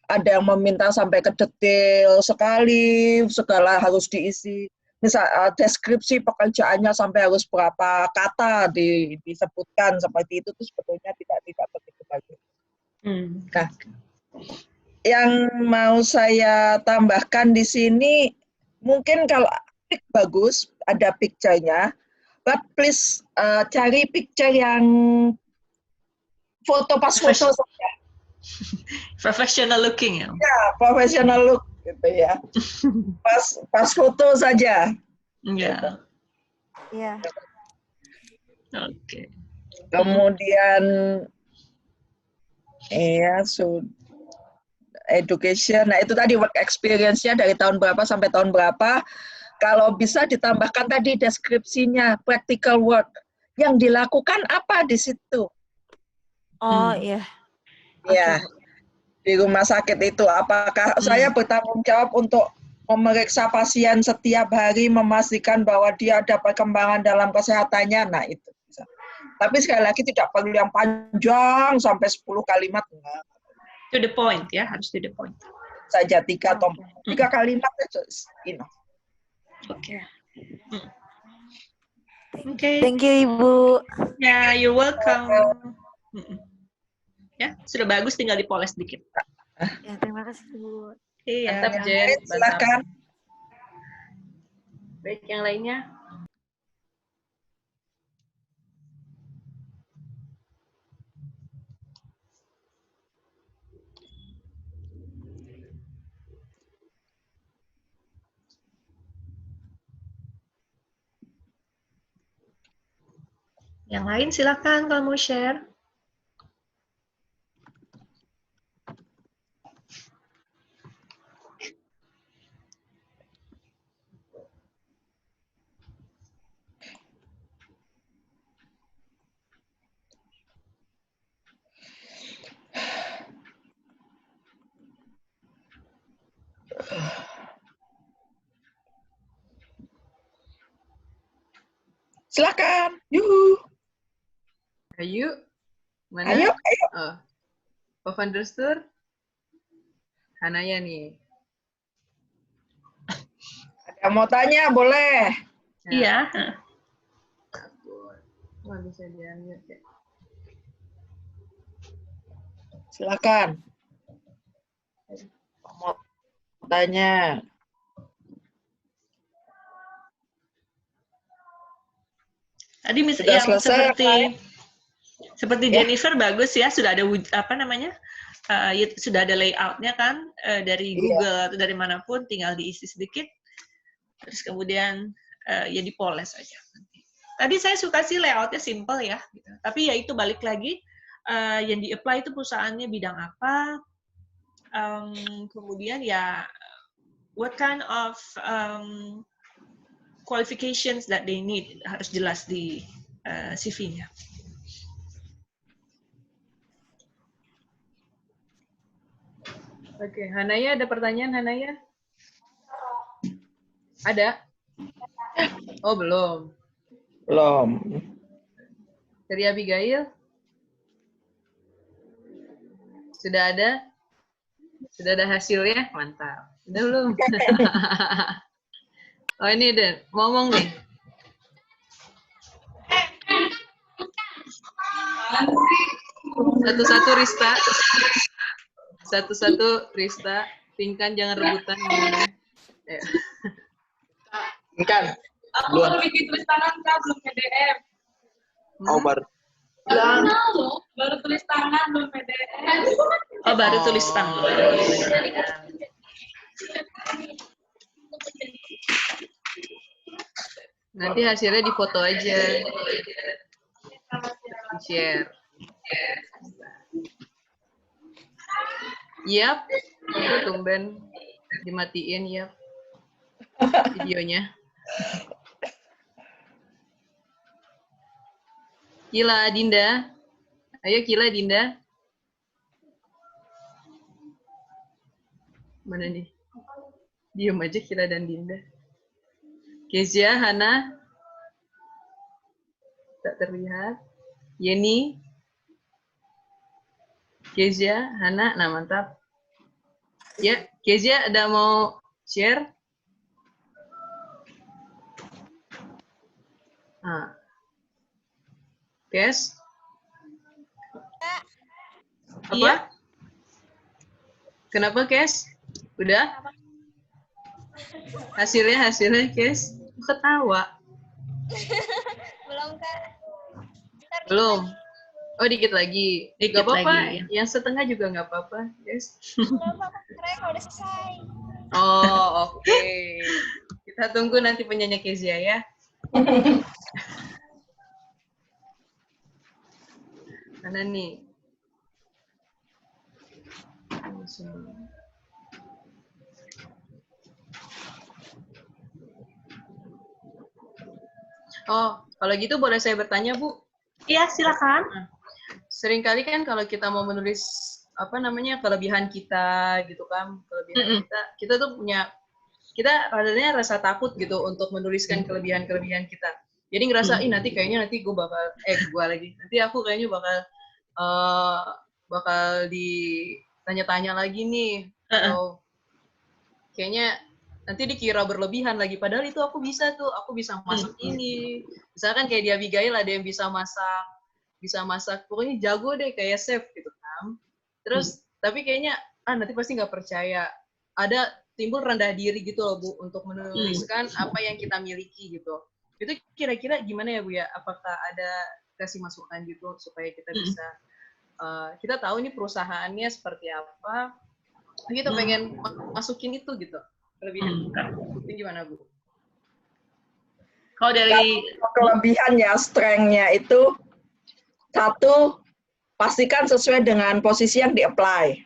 ada yang meminta sampai ke detail sekali, segala harus diisi. Misal deskripsi pekerjaannya sampai harus berapa kata disebutkan seperti itu sebetulnya tidak begitu bagus. Nah, yang mau saya tambahkan di sini, mungkin kalau bagus, ada picture-nya, but please cari picture yang foto pas foto saja. Professional looking ya? Ya, professional look gitu ya. Pas foto saja. Iya. Iya. Oke. Kemudian, education, nah itu tadi work experience-nya dari tahun berapa sampai tahun berapa, kalau bisa ditambahkan tadi deskripsinya, practical work. Yang dilakukan apa di situ? Oh iya. Ya, di rumah sakit itu apakah saya bertanggung jawab untuk memeriksa pasien setiap hari, memastikan bahwa dia ada perkembangan dalam kesehatannya. Nah, itu. Tapi sekali lagi tidak perlu yang panjang sampai 10 kalimat. Enggak. To the point ya, harus to the point. Saja 3 atau 3 kalimat saja. Oke. Oke. Thank you, Ibu. Ya, you're welcome. Ya, sudah bagus, tinggal dipoles dikit. Ya, terima kasih, Bu. Iya. Mantap, Jen. Silakan. Baik, yang lainnya. Yang lain silakan kalau mau share. Silakan. Yuhu. Ayo. Mana? Ayo. Oh. Of understood? Hanaya nih. Ada yang mau tanya, boleh. Iya. Nggak bisa diambil ya. Silakan. Mau tanya. Tadi Sudah yang selesai, seperti ya. Jennifer bagus ya, sudah ada apa namanya? Sudah ada layoutnya kan dari Google atau dari manapun, tinggal diisi sedikit, terus kemudian ya dipoles aja. Tadi saya suka sih layoutnya simple ya, gitu. Tapi ya itu balik lagi yang di-apply itu perusahaannya bidang apa, kemudian ya what kind of qualifications that they need, harus jelas di CV-nya. Oke, Hanaya ada pertanyaan, Hanaya? Ada? Oh, belum. Belum. Dari Abigail? Sudah ada? Sudah ada hasilnya? Mantap. Udah belum? Oh, ini deh. Ngomong nih. Satu-satu Rista. Satu-satu Rista. Pingkan jangan rebutan. Ya. Pingkan. Aku baru bikin tulis tangan, Kak, belum PDF. Oh, baru. Baru tulis tangan, belum PDF. Oh, baru tulis tangan. Nanti hasilnya difoto aja. Share. Yap. Tumben dimatiin ya videonya. Kila Dinda. Ayo Kila Dinda. Mana nih? Diam aja Kila dan Dinda. Kezia, Hana. Tak terlihat. Yeni. Kezia, Hana. Nah, mantap. Ya, Kezia ada mau share? Nah. Kes? Apa? Iya. Kenapa, Kes? Udah? Hasilnya, Kes? Ketawa. Belum, Kak. Belum. Oh, dikit lagi. Dikit Gak apa-apa. lagi. Yang setengah juga nggak apa-apa, Kes. Belum, Kak. Keren kalau udah selesai. Oh, oke. Kita tunggu nanti penyanyi Kezia ya. Mana nih? Oh, kalau gitu boleh saya bertanya, Bu? Iya, silakan. Seringkali kan kalau kita mau menulis kelebihan kita gitu kan, kelebihan kita tuh kita adanya rasa takut gitu untuk menuliskan kelebihan-kelebihan kita. Jadi ngerasa, nanti aku kayaknya bakal ditanya-tanya lagi nih, atau kayaknya nanti dikira berlebihan lagi, padahal itu aku bisa masak ini. Misalkan kayak di Abigail ada yang bisa masak, pokoknya jago deh kayak chef gitu kan. Terus tapi kayaknya nanti pasti nggak percaya. Ada timbul rendah diri gitu loh, Bu, untuk menuliskan apa yang kita miliki gitu. Itu kira-kira gimana ya, Bu ya? Apakah ada kasih masukan gitu supaya kita bisa kita tahu ini perusahaannya seperti apa, kita pengen masukin itu gitu. Kelebihan kita. Itu gimana, Bu? Kalau dari kelebihannya, strength-nya itu satu, pastikan sesuai dengan posisi yang di-apply.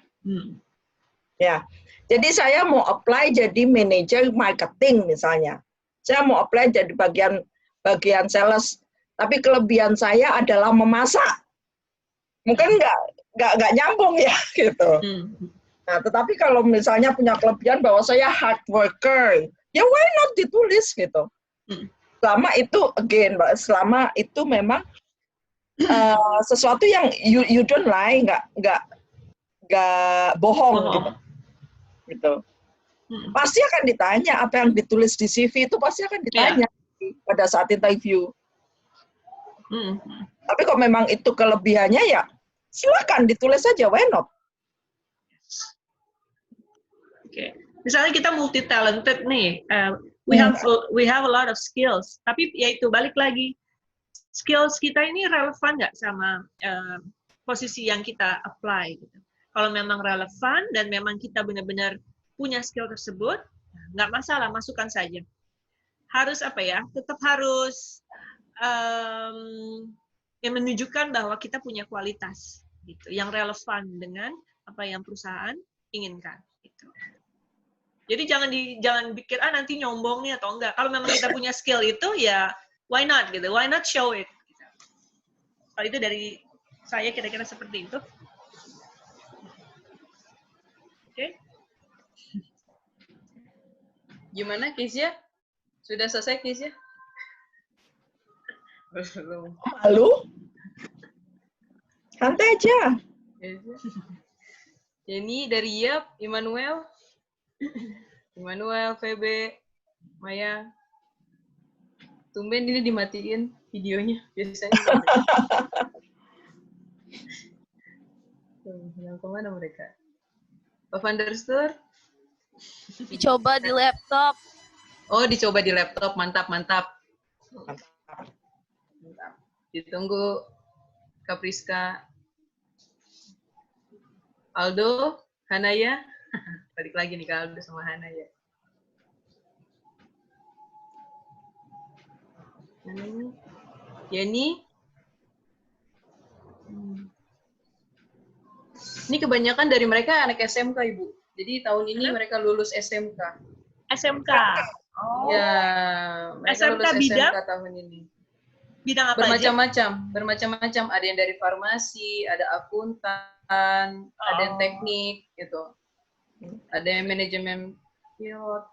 Ya, jadi saya mau apply jadi manajer marketing misalnya. Saya mau apply jadi bagian sales, tapi kelebihan saya adalah memasak. Mungkin nggak nyambung ya gitu. Nah, tetapi kalau misalnya punya kelebihan bahwa saya hard worker, ya why not ditulis gitu. Selama itu memang sesuatu yang you don't lie, nggak bohong gitu. Pasti akan ditanya apa yang ditulis di CV itu pasti akan ditanya pada saat interview. Tapi kalau memang itu kelebihannya ya silakan ditulis saja, why not? Oke. Misalnya kita multi talented nih, we have a lot of skills. Tapi ya itu balik lagi, skills kita ini relevan nggak sama posisi yang kita apply gitu. Kalau memang relevan dan memang kita benar-benar punya skill tersebut, nggak masalah, masukkan saja. Harus tetap harus yang menunjukkan bahwa kita punya kualitas gitu, yang relevan dengan apa yang perusahaan inginkan gitu. Jadi jangan pikir nanti nyombong nih atau enggak. Kalau memang kita punya skill itu ya why not gitu, why not show it gitu. Kalau itu dari saya kira-kira seperti itu. Oke. Gimana Kisya? Sudah selesai Kisya? Malu? Santai aja. Jenny dari Yap, Immanuel, Febe, Maya. Tumben ini dimatiin videonya biasanya. Yang kemana mereka? Vanderstur? Dicoba di laptop. Oh, dicoba di laptop. Mantap. Ditunggu Kapriska. Aldo, Hanaya. Balik lagi nih ke Aldo sama Hanaya. Jenny. Ini kebanyakan dari mereka anak SMK, Ibu. Jadi tahun ini mereka lulus SMK. SMK. Oh. Ya, mereka SMK lulus bidang? SMK tahun ini. Bidang apa aja? Bermacam-macam. Ada yang dari farmasi, ada akuntan, ada yang teknik, gitu. Ada yang manajemen pilot.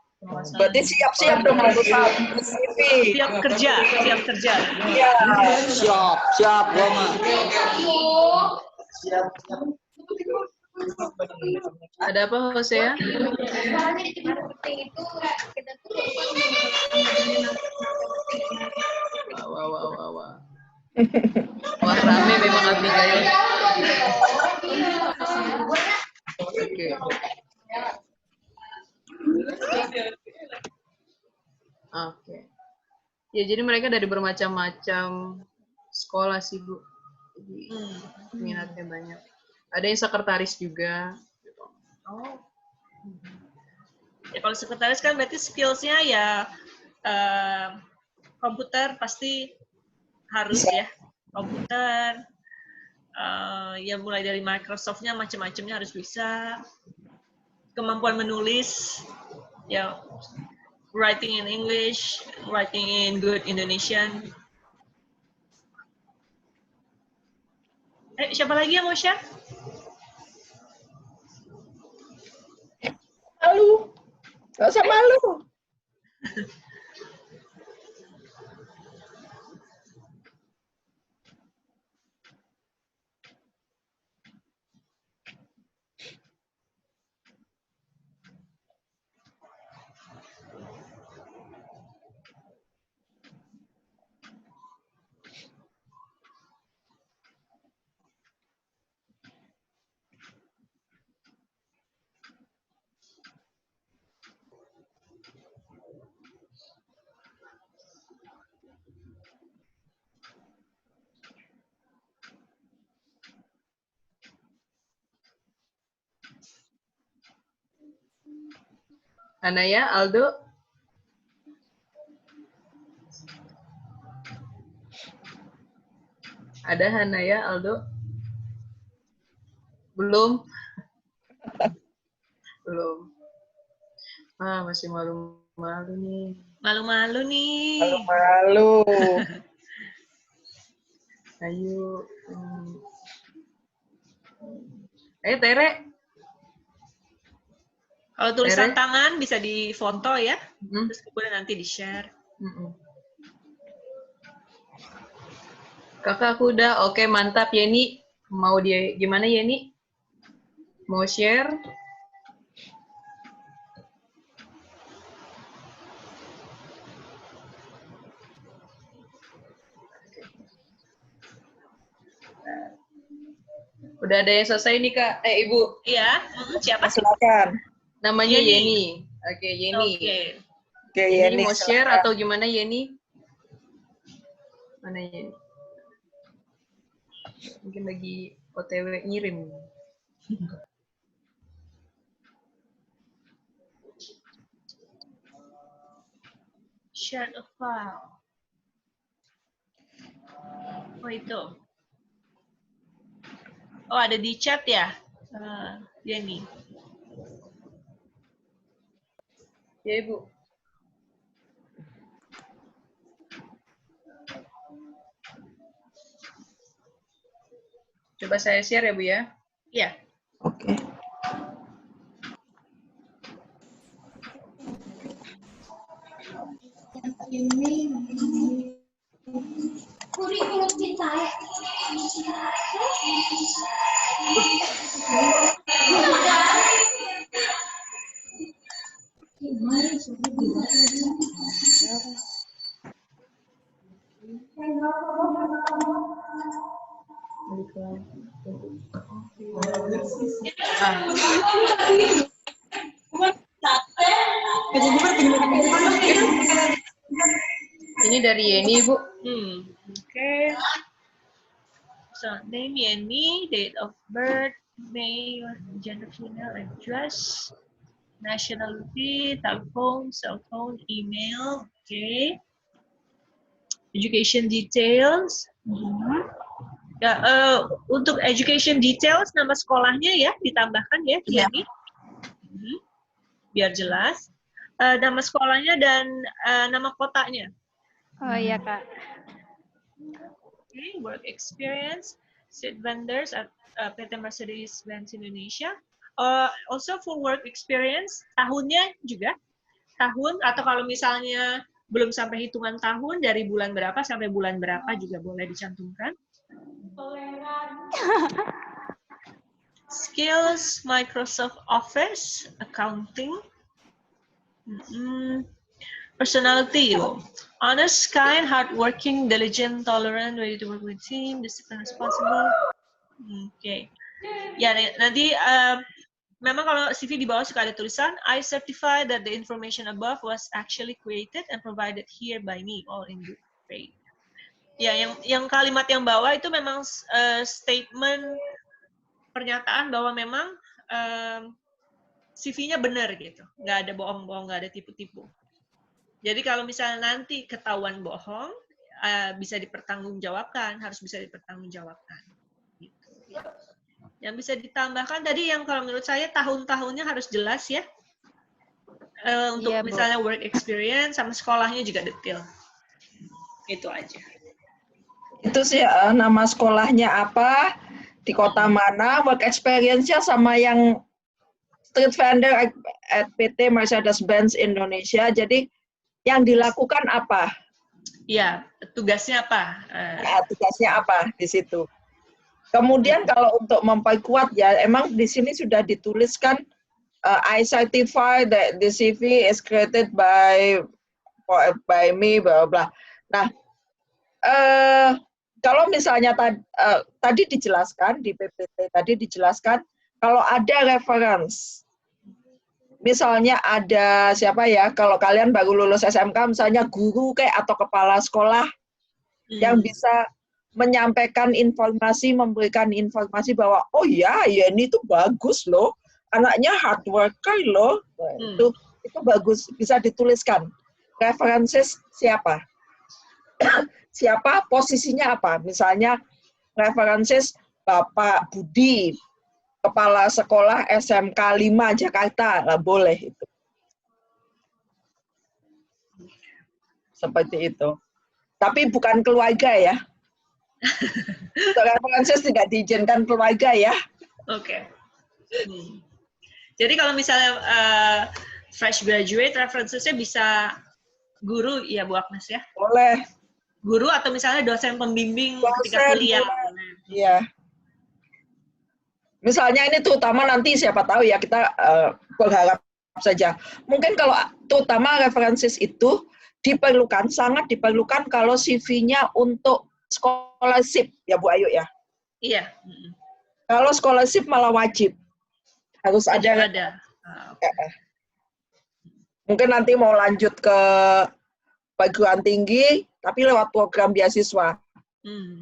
Berarti siap-siap dong untuk CV. Siap kerja. Iya. Siap, Roma. Ada apa, Hosea? Wah. Wah, rame memang Abigail. Oke. Ya, jadi mereka dari bermacam-macam sekolah sih, Bu. Jadi minatnya banyak. Ada yang sekretaris juga. Oh. Ya kalau sekretaris kan berarti skills-nya ya komputer pasti harus ya. Komputer, ya mulai dari Microsoft-nya macam-macamnya harus bisa. Kemampuan menulis, ya writing in English, writing in good Indonesian, Siapa lagi yang mau share? Malu. Gak usah malu. Hanaya, Aldo? Ada Hanaya, Aldo? Belum? Belum. Masih malu-malu nih. Malu-malu nih. Malu-malu. Ayo. Ayo, Tere. Kalau tulisan tangan bisa difoto ya, terus kemudian nanti di-share. Kakak aku udah, oke mantap Yeni. Mau dia gimana Yeni? Mau share? Udah ada yang selesai nih Kak. Ibu. Iya, siapa? Silakan. Namanya Yeni. Oke, Yeni. Oke, Yeni mau share atau gimana Yeni? Mana Yeni? Mungkin lagi OTW ngirim. Share a file. Oh itu. Oh ada di chat ya, Yeni. Ya Ibu. Coba saya share ya Bu ya. Iya. Oke. Kurikulum vitae. Ini dari Yeni, Bu. Oke. So, name Yeni, date of birth, male, gender female, address, nationality, telephone, cell phone, email, okay. Education details. Ya, untuk education details, nama sekolahnya ya ditambahkan ya, Yeni. Biar jelas. Nama sekolahnya dan nama kotanya. Oh iya Kak. Okay, work experience, street vendors at PT Mercedes-Benz Indonesia. Also for work experience, tahunnya juga. Tahun, atau kalau misalnya belum sampai hitungan tahun, dari bulan berapa sampai bulan berapa juga boleh dicantumkan. Skills, Microsoft Office, accounting. Personality, honest, kind, hardworking, diligent, tolerant, ready to work with team, disciplined, responsible. Oke. Ya, nanti memang kalau CV di bawah suka ada tulisan, I certify that the information above was actually created and provided here by me, all in good faith. Ya, yang kalimat yang bawah itu memang statement pernyataan bahwa memang CV-nya benar gitu, nggak ada bohong-bohong, nggak ada tipu-tipu. Jadi kalau misalnya nanti ketahuan bohong, bisa dipertanggungjawabkan, harus bisa dipertanggungjawabkan. Gitu. Yang bisa ditambahkan tadi yang kalau menurut saya tahun-tahunnya harus jelas ya. Untuk Iya, misalnya work experience sama sekolahnya juga detail. Itu aja. Itu sih nama sekolahnya apa, di kota mana, work experience-nya sama yang street vendor at PT Mercedes-Benz Indonesia. Jadi yang dilakukan apa? Iya, tugasnya apa? Tugasnya apa di situ. Kemudian kalau untuk memperkuat ya, emang di sini sudah dituliskan I certify that the CV is created by me, bla bla. Nah, kalau misalnya tadi dijelaskan di PPT tadi dijelaskan kalau ada reference, misalnya ada siapa ya, kalau kalian baru lulus SMK, misalnya guru kayak atau kepala sekolah yang bisa menyampaikan informasi, memberikan informasi bahwa oh ya ini tuh bagus loh, anaknya hard worker loh, itu bagus, bisa dituliskan. References siapa? Siapa, posisinya apa? Misalnya references Bapak Budi, kepala sekolah SMK 5 Jakarta, lah boleh itu. Seperti itu. Tapi bukan keluarga ya. References tidak diizinkan keluarga ya. Oke. Jadi kalau misalnya fresh graduate, references-nya bisa guru ya Bu Agnes ya? Boleh. Guru atau misalnya dosen pembimbing ketika kuliah. Iya. Misalnya ini terutama nanti siapa tahu ya, kita berharap saja. Mungkin kalau terutama references itu diperlukan, sangat diperlukan kalau CV-nya untuk scholarship ya Bu Ayu ya. Iya. Kalau scholarship malah wajib. Harus ada. Mungkin nanti mau lanjut ke perguruan tinggi, tapi lewat program beasiswa.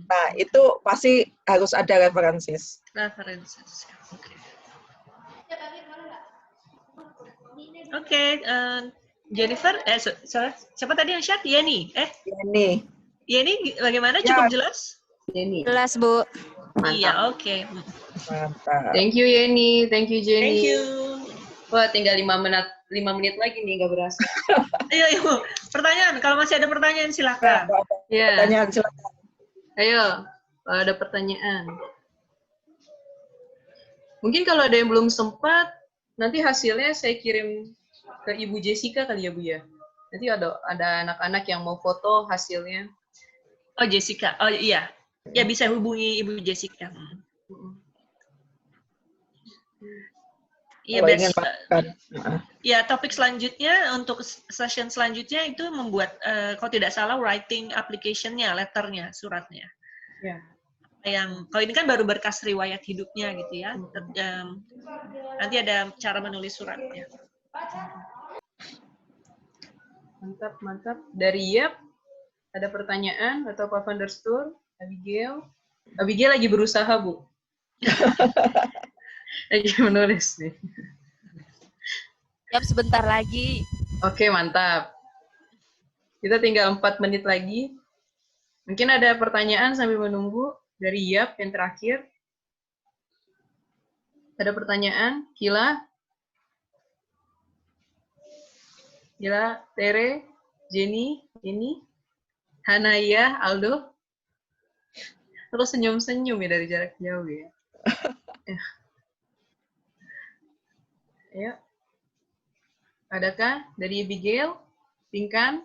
Nah, itu pasti harus ada references. References, oke. Oke, Jennifer, siapa tadi yang chat? Yeni, Yeni. Yeni, bagaimana? Cukup jelas? Yeni. Jelas, Bu. Iya, oke. Mantap. Thank you, Yeni. Thank you, Jenny. Thank you. Wah, tinggal 5 menit lagi nih, nggak berasa. Ayo, pertanyaan. Kalau masih ada pertanyaan, silakan. Iya. Pertanyaan, silakan. Ayo, kalau ada pertanyaan. Mungkin kalau ada yang belum sempat, nanti hasilnya saya kirim ke Ibu Jessica kali ya, Bu ya. Nanti ada anak-anak yang mau foto hasilnya. Oh, Jessica. Oh, iya. Ya, bisa hubungi Ibu Jessica. Iya, ya, topik selanjutnya untuk session selanjutnya itu membuat, kalau tidak salah, writing application-nya, letternya, suratnya. Ya. Yang kalau ini kan baru berkas riwayat hidupnya gitu ya. Nanti ada cara menulis suratnya. Mantap, mantap. Dari Yap, ada pertanyaan atau Pak Van der Stoel, Abigail. Abigail lagi berusaha, Bu. Lagi menulis nih. Yap, sebentar lagi. Oke, mantap. Kita tinggal 4 menit lagi. Mungkin ada pertanyaan sambil menunggu dari Yap yang terakhir. Ada pertanyaan? Kila? Kila, Tere, Jenny, Hanaya, Aldo? Terus senyum-senyum ya dari jarak jauh ya. Ayo. Adakah dari Abigail? Pinkan?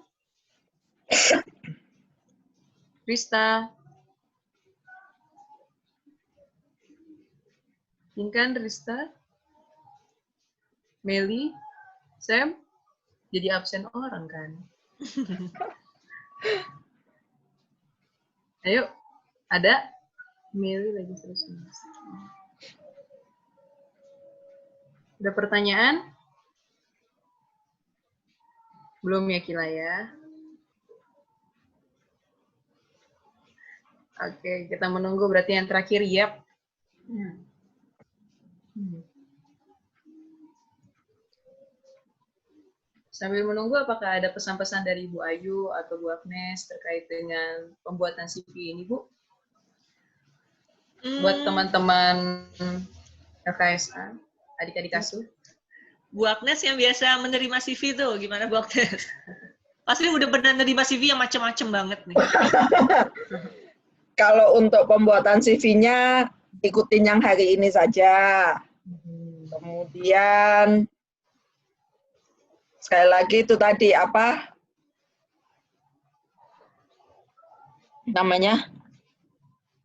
Krista? Pinkan, Krista? Meli? Sam? Jadi absen orang kan? Ayo. Ada? Meli lagi terus. Ada pertanyaan? Belum ya, Kila ya? Oke, kita menunggu berarti yang terakhir, Yap. Sambil menunggu, apakah ada pesan-pesan dari Bu Ayu atau Bu Agnes terkait dengan pembuatan CV ini, Bu? Buat teman-teman LKSA, adik-adik asuh. Bu Agnes yang biasa menerima CV tuh, gimana Bu Agnes? Pasti udah pernah menerima CV yang macam-macam banget nih. Kalau untuk pembuatan CV-nya, ikutin yang hari ini saja. Kemudian sekali lagi itu tadi apa namanya?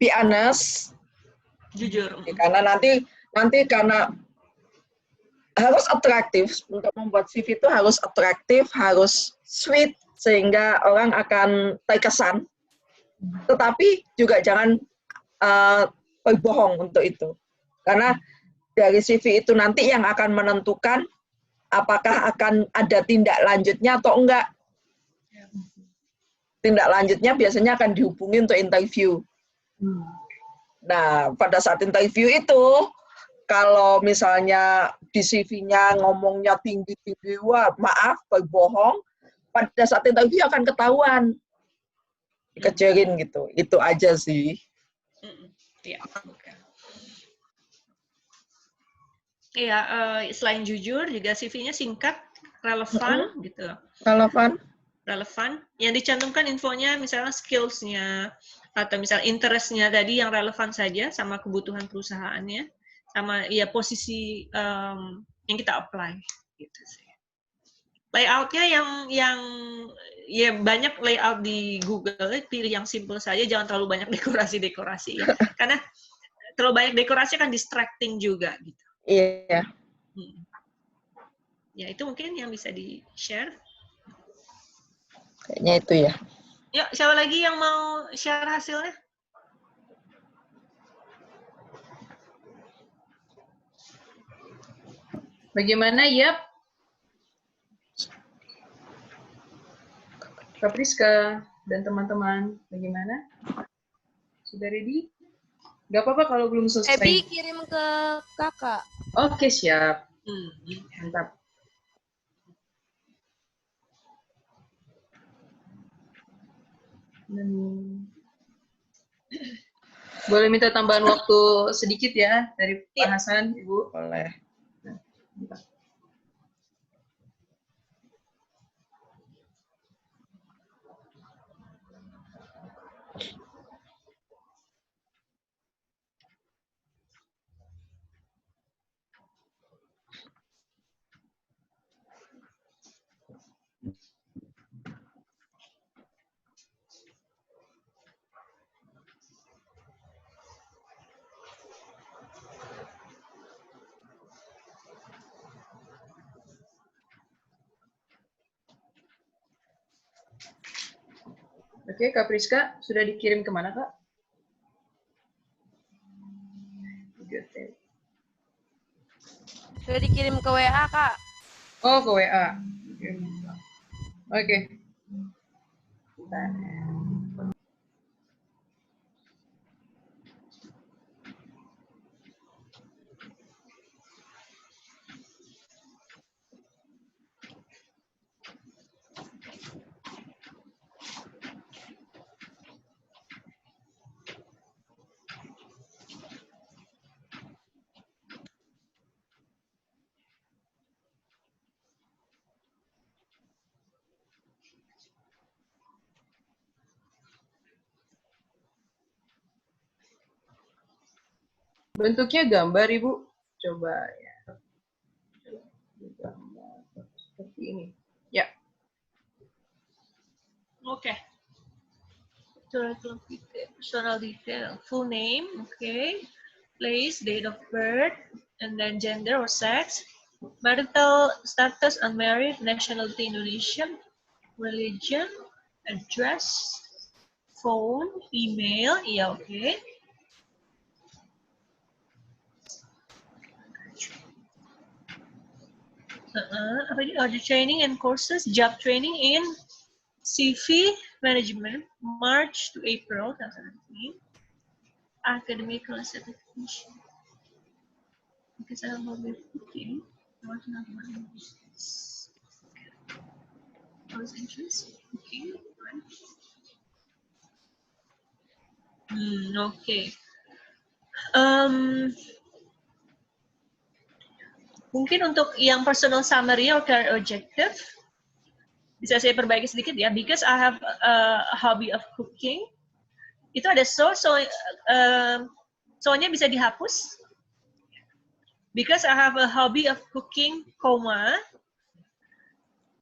Be honest. Jujur. Karena nanti karena harus atraktif, untuk membuat CV itu harus atraktif, harus sweet sehingga orang akan terkesan. Tetapi juga jangan berbohong untuk itu. Karena dari CV itu nanti yang akan menentukan apakah akan ada tindak lanjutnya atau enggak. Tindak lanjutnya biasanya akan dihubungi untuk interview. Nah, pada saat interview itu, kalau misalnya di CV-nya ngomongnya tinggi-tinggi, wah maaf, berbohong, pada saat interview akan ketahuan. Dikejarin gitu. Itu aja sih. Iya, oke. Iya, selain jujur juga CV-nya singkat, relevan gitu. Relevan. Yang dicantumkan infonya misalnya skills-nya atau misalnya interest-nya tadi yang relevan saja sama kebutuhan perusahaannya, sama ya posisi yang kita apply gitu sih. Layout-nya yang ya banyak layout di Google, pilih yang simple saja, jangan terlalu banyak dekorasi-dekorasi ya. Karena terlalu banyak dekorasi kan distracting juga gitu. Iya. Ya, itu mungkin yang bisa di-share. Kayaknya itu ya. Yuk, siapa lagi yang mau share hasilnya? Bagaimana, Yap? Kak Priska dan teman-teman, bagaimana? Sudah ready? Gak apa-apa kalau belum selesai. Ebi kirim ke kakak. Oke, siap. Mantap. Boleh minta tambahan waktu sedikit ya dari Pak Hasan, Ibu? Boleh. Mantap. Oke, Kak Priska, sudah dikirim kemana, Kak? Sudah dikirim ke WA, Kak. Oh, ke WA. Oke. Bentuknya gambar, Ibu. Coba ya. Gambar seperti ini. Ya. Oke. Personal detail. Full name, okay. Place, date of birth, and then gender or sex. Marital status, unmarried, nationality Indonesian, religion, address, phone, email, yeah, okay. The training and courses, job training in CV management, March to April 2019. Academic certification. Because I have a cooking. I want to know about business. I was interested in cooking. Okay. Mungkin untuk yang personal summary or career objective, bisa saya perbaiki sedikit ya. Because I have a hobby of cooking. Itu ada so So-nya bisa dihapus. Because I have a hobby of cooking,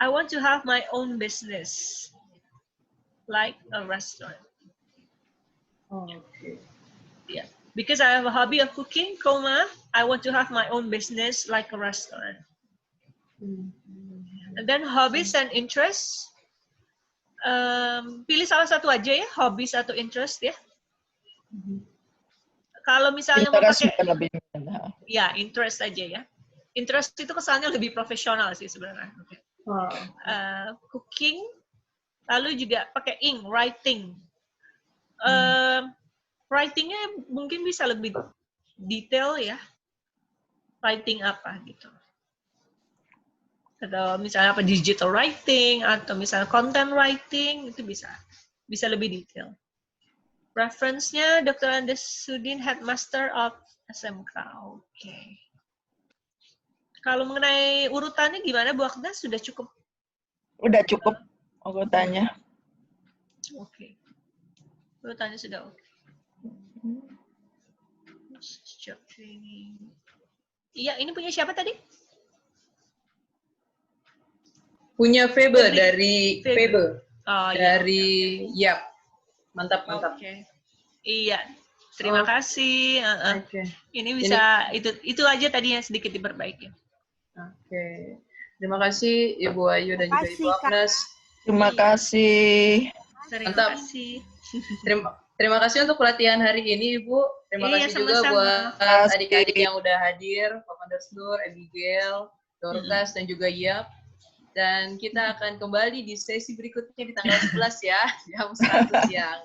I want to have my own business, like a restaurant. Okay. Yeah. Because I have a hobby of cooking, I want to have my own business, like a restaurant. And then hobbies and interests. Pilih salah satu aja ya, hobbies atau interest ya. Kalau misalnya mau Interest pakai, lebih. ya interest aja ya. Interest itu kesannya lebih profesional sih sebenarnya. Cooking, lalu juga pakai writing. Writingnya mungkin bisa lebih detail ya. Writing apa gitu. Atau misalnya apa digital writing atau misalnya content writing itu bisa lebih detail. Reference-nya Dr. Andes Sudin, Headmaster of SMK. Oke. Kalau mengenai urutannya gimana Bu Agnes? Sudah cukup? Udah cukup urutannya. Oke. Urutannya sudah oke. Job training. Iya, ini punya siapa tadi? Punya Febe dari Febe. Oh, dari iya. Yap. Mantap. Oke. Iya. Terima kasih. Oke. Ini bisa itu aja tadi yang sedikit diperbaiki. Oke. Terima kasih Ibu Ayu dan juga Ibu Agnes. Terima kasih. Terima kasih. Terima kasih untuk pelatihan hari ini, Ibu. Terima kasih juga buat adik-adik yang udah hadir, Pak Nur, Abigail, Dorcas, dan juga Yap. Dan kita akan kembali di sesi berikutnya di tanggal 11 ya, jam 1 siang.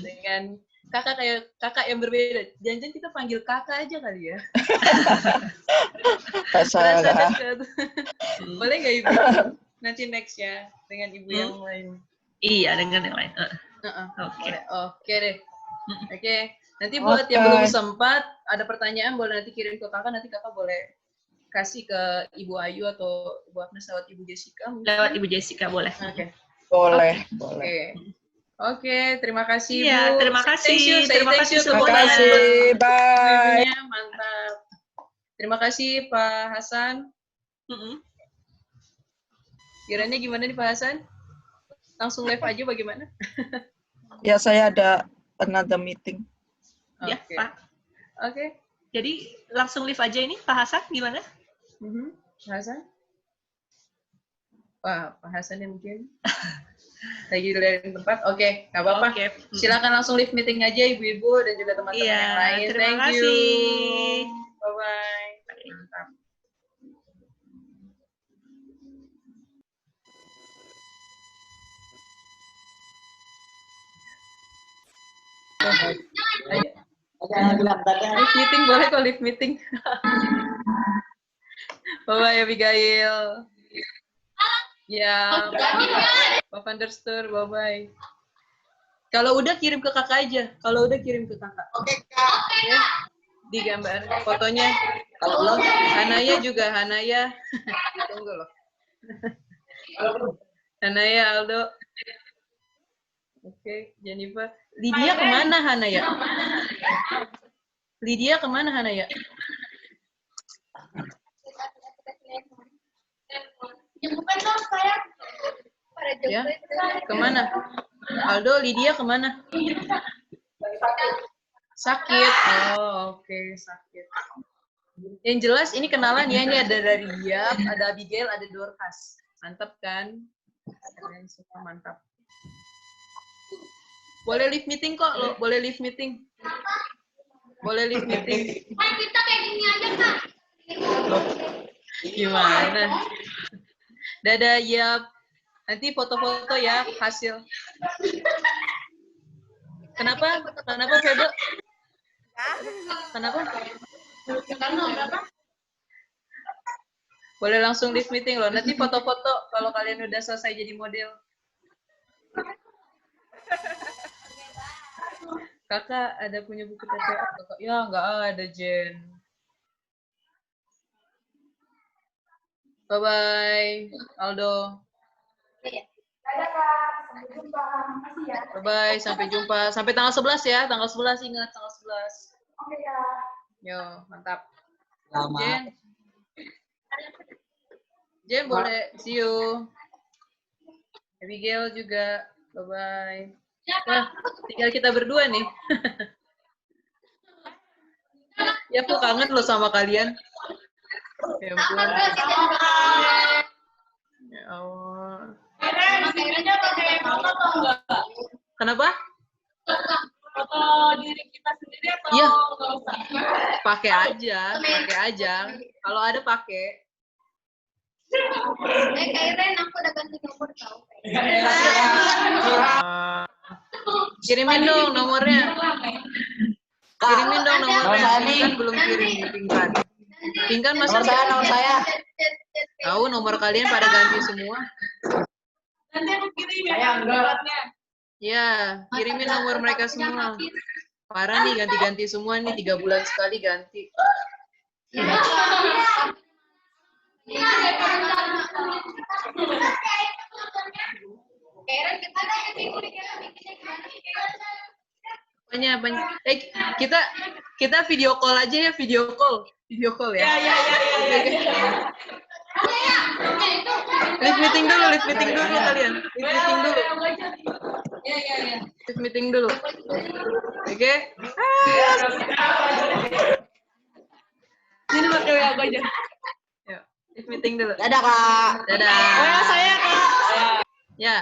Dengan kakak yang berbeda. Jangan-jangan kita panggil kakak aja kali ya. Boleh nggak Ibu? Nanti next ya, dengan Ibu yang lain. Iya, dengan yang lain. Oke deh. Oke. Nanti buat yang belum sempat, ada pertanyaan boleh nanti kirim ke kakak, nanti kakak boleh kasih ke Ibu Ayu atau Ibu Agnes lewat Ibu Jessica. Lewat Ibu Jessica boleh. Oke. Boleh. Oke, terima kasih iya, Bu. Terima kasih. Terima kasih semuanya. Bye. Mantap. Terima kasih Pak Hasan. Kiranya gimana nih Pak Hasan? Langsung live aja bagaimana? Ya, saya ada another meeting. Ya, Pak. Oke. Jadi langsung live aja ini, Pak Hasan gimana? Pak Hasan? Wah, Pak Hasan yang mungkin lagi dari tempat. Oke, nggak apa-apa. Silakan langsung live meeting aja Ibu-ibu dan juga teman-teman yang lain. Terima kasih. You. Bye-bye. Mantap. Live meeting boleh kok live meeting. Bye-bye Abigail. Ya, Pak Vanderstur, bye-bye. Kalau udah kirim ke kakak aja. Oke, Kak. Ya, di gambar fotonya. Kalau belum, Hanaya juga, Hanaya. Tunggu loh. Hanaya, Aldo. Oke, Jennifer. Lydia kemana, Hanaya? Lydia kemana, Hanaya? Ya, kemana? Aldo, Lydia kemana? Sakit. Oh, oke, sakit. Yang jelas ini kenalan ya, ini ada dari Yap, ada Abigail, ada Dorcas. Mantap kan? Kalian semua mantap. Boleh live meeting kok, lo. Boleh live meeting. Kita kayak gini aja, Kak. Gimana? Dadah, Yap. Nanti foto-foto ya hasil. Kenapa? Febe? Kenapa? Boleh langsung live meeting loh. Nanti foto-foto kalau kalian udah selesai jadi model. Kakak ada punya buku TPA? Ya, nggak ada, Jen. Bye-bye, Aldo. Sampai jumpa. Makasih ya. Bye-bye, sampai jumpa. Sampai tanggal 11 ya. Tanggal 11, ingat tanggal 11. Yo, mantap. Selamat. Jen boleh, see you. Abigail juga, bye-bye. Wah, tinggal kita berdua nih. Ya, aku kangen loh sama kalian. Ya ampun. Ya Allah. Kenapa? Foto diri kita sendiri atau Iya. nggak usah? Pakai aja. Kalau ada pakai. Kak Ren, aku udah ganti nomor tau. Kirimin dong nomornya. Kirimin dong nomornya. Pingkan belum kirim nih, Pingkan. Pingkan masih Nomor saya. tahu nomor kalian pada ganti semua. Nanti aku kirim ya gambarnya. Ya, kirimin nomor mereka semua. Parah nih ganti-ganti semua nih 3 bulan sekali ganti. Banyak. Kita video call aja ya, video call ya. Ya. Live meeting dulu kalian. Live meeting dulu. Oke. Ini pakai WA aku aja. Yuk, live meeting dulu. Dadah, Kak. Dadah. Oh ya, saya Kak. Ya.